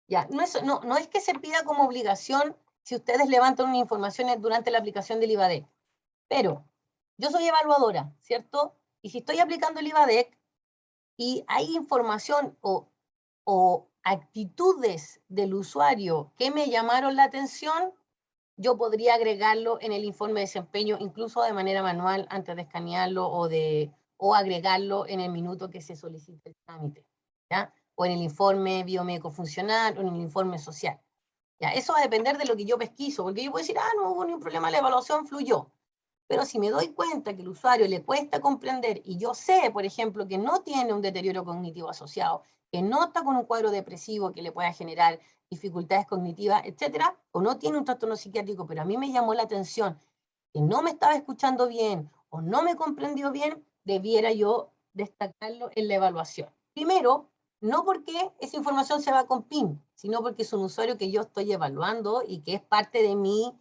Ya, no es que se pida como obligación si ustedes levantan una información durante la aplicación del IVADEC, pero yo soy evaluadora, ¿cierto? Y si estoy aplicando el IVADEC y hay información o actitudes del usuario que me llamaron la atención, yo podría agregarlo en el informe de desempeño, incluso de manera manual, antes de escanearlo o agregarlo en el minuto que se solicite el trámite, ¿ya? O en el informe biomédico funcional o en el informe social. ¿Ya? Eso va a depender de lo que yo pesquiso, porque yo puedo decir, no hubo ningún problema, la evaluación fluyó. Pero si me doy cuenta que al usuario le cuesta comprender y yo sé, por ejemplo, que no tiene un deterioro cognitivo asociado, que no está con un cuadro depresivo que le pueda generar dificultades cognitivas, etcétera, o no tiene un trastorno psiquiátrico, pero a mí me llamó la atención que no me estaba escuchando bien o no me comprendió bien, debiera yo destacarlo en la evaluación. Primero, no porque esa información se va con PIN, sino porque es un usuario que yo estoy evaluando y que es parte de mi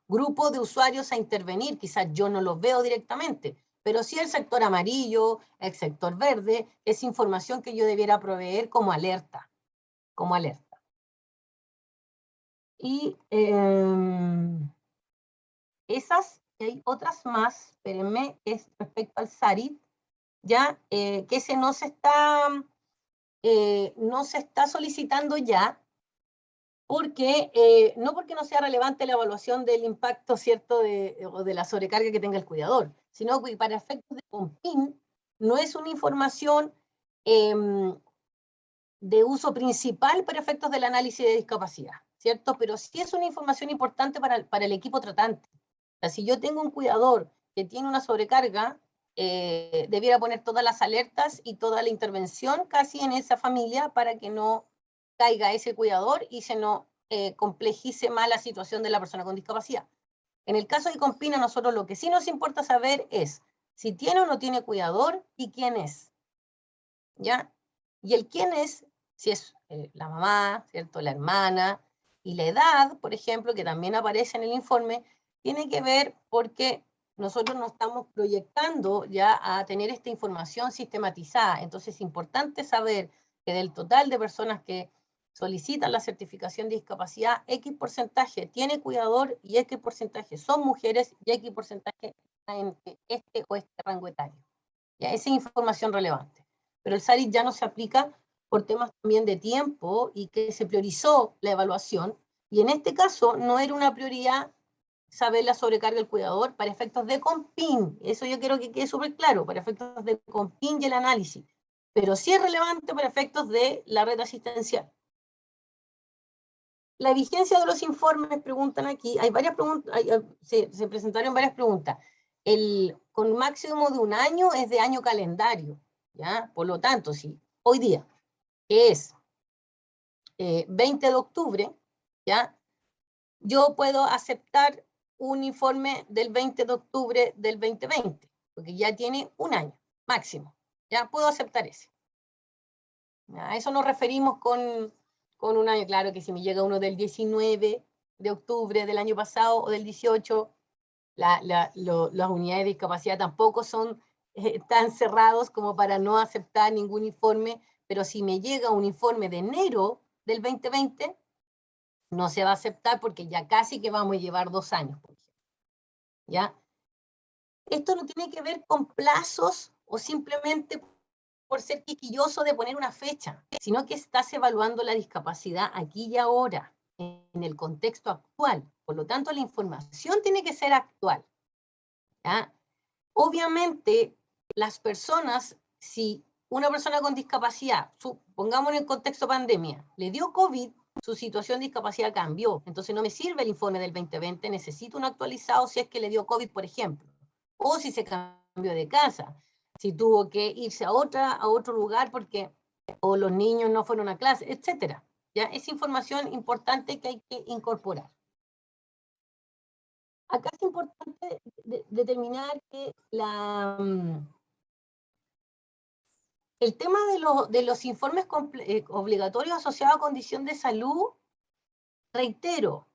grupo de usuarios a intervenir. Quizás yo no los veo directamente, pero sí el sector amarillo, el sector verde, es información que yo debiera proveer como alerta, como alerta. Y esas, hay otras más, espérenme, es respecto al SARIT, ya, que ese no se está solicitando ya, porque no porque no sea relevante la evaluación del impacto, ¿cierto?, o de la sobrecarga que tenga el cuidador, sino que para efectos de COMPIN no es una información de uso principal para efectos del análisis de discapacidad, ¿cierto? Pero sí es una información importante para el equipo tratante. O sea, si yo tengo un cuidador que tiene una sobrecarga, debiera poner todas las alertas y toda la intervención casi en esa familia para que no caiga ese cuidador y se no complejice más la situación de la persona con discapacidad. En el caso de COMPIN, a nosotros lo que sí nos importa saber es si tiene o no tiene cuidador y quién es, ¿ya? Y el quién es, si es la mamá, ¿cierto?, la hermana, y la edad, por ejemplo, que también aparece en el informe, tiene que ver porque nosotros nos estamos proyectando ya a tener esta información sistematizada. Entonces es importante saber que del total de personas que solicitan la certificación de discapacidad, X porcentaje tiene cuidador y X porcentaje son mujeres y X porcentaje está en este o este rango etario. Ya, esa es información relevante. Pero el SARIT ya no se aplica por temas también de tiempo y que se priorizó la evaluación, Y en este caso no era una prioridad saber la sobrecarga del cuidador para efectos de COMPIN. Eso yo quiero que quede súper claro, para efectos de COMPIN y el análisis. Pero sí es relevante para efectos de la red asistencial. La vigencia de los informes, preguntan aquí, hay varias preguntas, se presentaron varias preguntas. Con máximo de un año es de año calendario, ¿ya? Por lo tanto, si hoy día es 20 de octubre, ¿ya? Yo puedo aceptar un informe del 20 de octubre del 2020, porque ya tiene un año máximo, ya puedo aceptar ese. A eso nos referimos con un año. Claro que si me llega uno del 19 de octubre del año pasado o del 18, las unidades de discapacidad tampoco son tan cerrados como para no aceptar ningún informe, pero si me llega un informe de enero del 2020, no se va a aceptar porque ya casi que vamos a llevar 2 años, por ejemplo. ¿Ya? Esto no tiene que ver con plazos o simplemente por ser quisquilloso de poner una fecha, sino que estás evaluando la discapacidad aquí y ahora, en el contexto actual. Por lo tanto, la información tiene que ser actual. ¿Ya? Obviamente, las personas, si una persona con discapacidad, pongamos en el contexto pandemia, le dio COVID, su situación de discapacidad cambió. Entonces no me sirve el informe del 2020, necesito uno actualizado si es que le dio COVID, por ejemplo. O si se cambió de casa, si tuvo que irse a otro lugar porque o los niños no fueron a clase, etc. ¿Ya? Es información importante que hay que incorporar. Acá es importante determinar que el tema de los informes obligatorios asociados a condición de salud, reitero,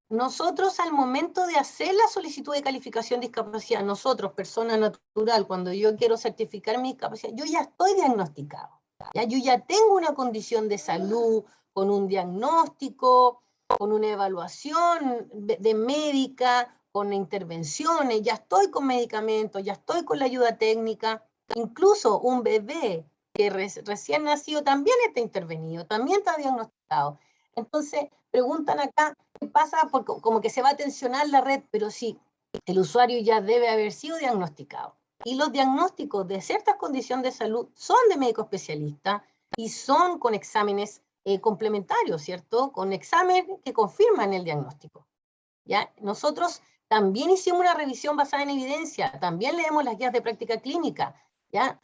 nosotros al momento de hacer la solicitud de calificación de discapacidad, nosotros, persona natural, cuando yo quiero certificar mi discapacidad, yo ya estoy diagnosticado. ¿Ya? Yo ya tengo una condición de salud, con un diagnóstico, con una evaluación de médica, con intervenciones, ya estoy con medicamentos, ya estoy con la ayuda técnica. Incluso un bebé que recién nacido también está intervenido, también está diagnosticado. Entonces, preguntan acá, ¿qué pasa? Porque como que se va a tensionar la red, pero sí, el usuario ya debe haber sido diagnosticado. Y los diagnósticos de ciertas condiciones de salud son de médico especialista y son con exámenes complementarios, ¿cierto? Con exámenes que confirman el diagnóstico. ¿Ya? Nosotros también hicimos una revisión basada en evidencia, también leemos las guías de práctica clínica, ¿ya?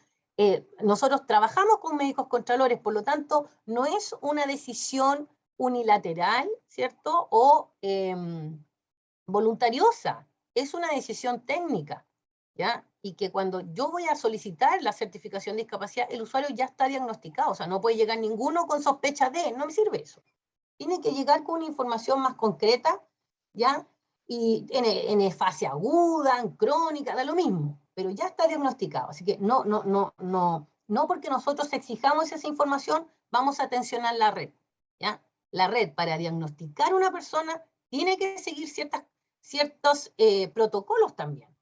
Nosotros trabajamos con médicos contralores, por lo tanto, no es una decisión unilateral, ¿cierto? O voluntariosa, es una decisión técnica, ¿ya? Y que cuando yo voy a solicitar la certificación de discapacidad, el usuario ya está diagnosticado, o sea, no puede llegar ninguno con sospecha de, no me sirve eso. Tiene que llegar con una información más concreta, ¿ya? Y en fase aguda, en crónica, da lo mismo, pero ya está diagnosticado. Así que no porque nosotros exijamos esa información, vamos a tensionar la red, ¿ya? La red, para diagnosticar a una persona, tiene que seguir ciertos protocolos también.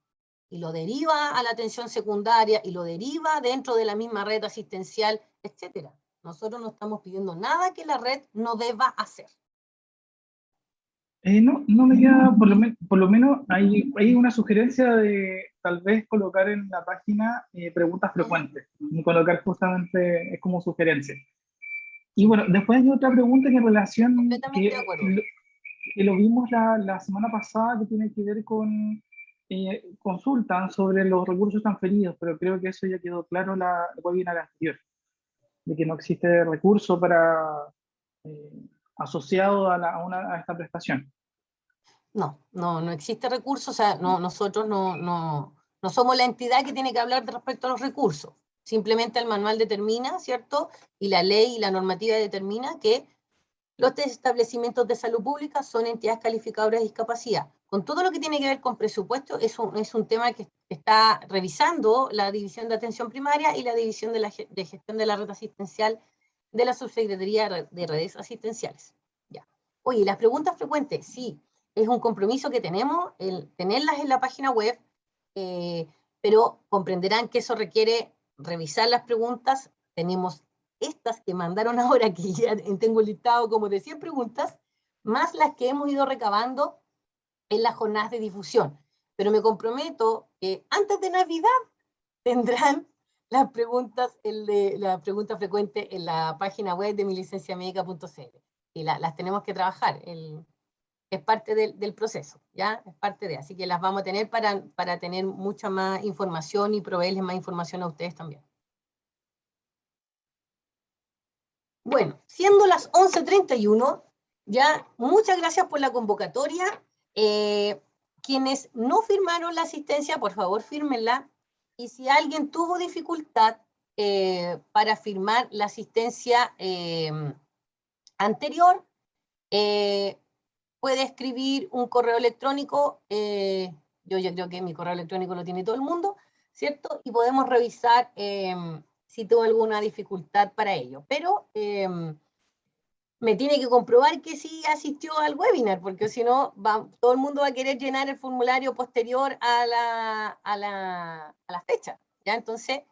Y lo deriva a la atención secundaria, y lo deriva dentro de la misma red asistencial, etc. Nosotros no estamos pidiendo nada que la red no deba hacer. No me queda, por lo menos hay una sugerencia de tal vez colocar en la página preguntas frecuentes, y colocar justamente, es como sugerencia. Y bueno, después hay otra pregunta que en relación, Completamente de acuerdo. que lo vimos la semana pasada, que tiene que ver con consultas sobre los recursos transferidos, pero creo que eso ya quedó claro el webinar anterior, de que no existe recurso para asociado a esta prestación. No existe recurso, o sea, nosotros no somos la entidad que tiene que hablar respecto a los recursos. Simplemente el manual determina, ¿cierto? Y la ley y la normativa determina que los establecimientos de salud pública son entidades calificadoras de discapacidad. Con todo lo que tiene que ver con presupuesto, es un tema que está revisando la División de Atención Primaria y la División de Gestión de la Red Asistencial de la Subsecretaría de Redes Asistenciales. Ya. Oye, las preguntas frecuentes, sí, es un compromiso que tenemos, el tenerlas en la página web, pero comprenderán que eso requiere revisar las preguntas. Tenemos estas que mandaron ahora, que ya tengo listado como de 100 preguntas, más las que hemos ido recabando en las jornadas de difusión. Pero me comprometo que antes de Navidad tendrán las preguntas, la pregunta frecuente en la página web de milicenciamedica.cl. Y las tenemos que trabajar, es parte del proceso, ¿ya? Es parte de, así que las vamos a tener para tener mucha más información y proveerles más información a ustedes también. Bueno, siendo las 11:31, ya muchas gracias por la convocatoria. Quienes no firmaron la asistencia, por favor, fírmenla. Y si alguien tuvo dificultad para firmar la asistencia anterior, puede escribir un correo electrónico. Yo creo que mi correo electrónico lo tiene todo el mundo, ¿cierto? Y podemos revisar si tuvo alguna dificultad para ello. Pero me tiene que comprobar que sí asistió al webinar, porque si no, todo el mundo va a querer llenar el formulario posterior a la fecha, ¿ya? Entonces,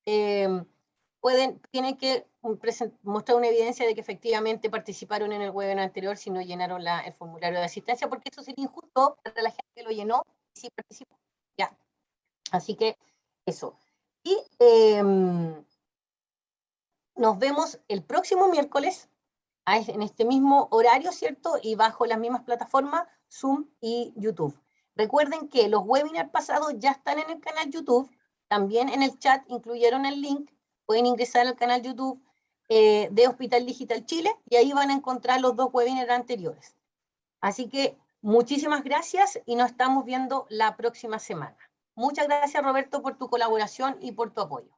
tienen que mostrar una evidencia de que efectivamente participaron en el webinar anterior si no llenaron el formulario de asistencia, porque esto sería injusto para la gente que lo llenó y sí participó, ¿ya? Así que, eso. Y nos vemos el próximo miércoles, en este mismo horario, ¿cierto? Y bajo las mismas plataformas, Zoom y YouTube. Recuerden que los webinars pasados ya están en el canal YouTube, también en el chat incluyeron el link, pueden ingresar al canal YouTube de Hospital Digital Chile y ahí van a encontrar los 2 webinars anteriores. Así que muchísimas gracias y nos estamos viendo la próxima semana. Muchas gracias, Roberto, por tu colaboración y por tu apoyo.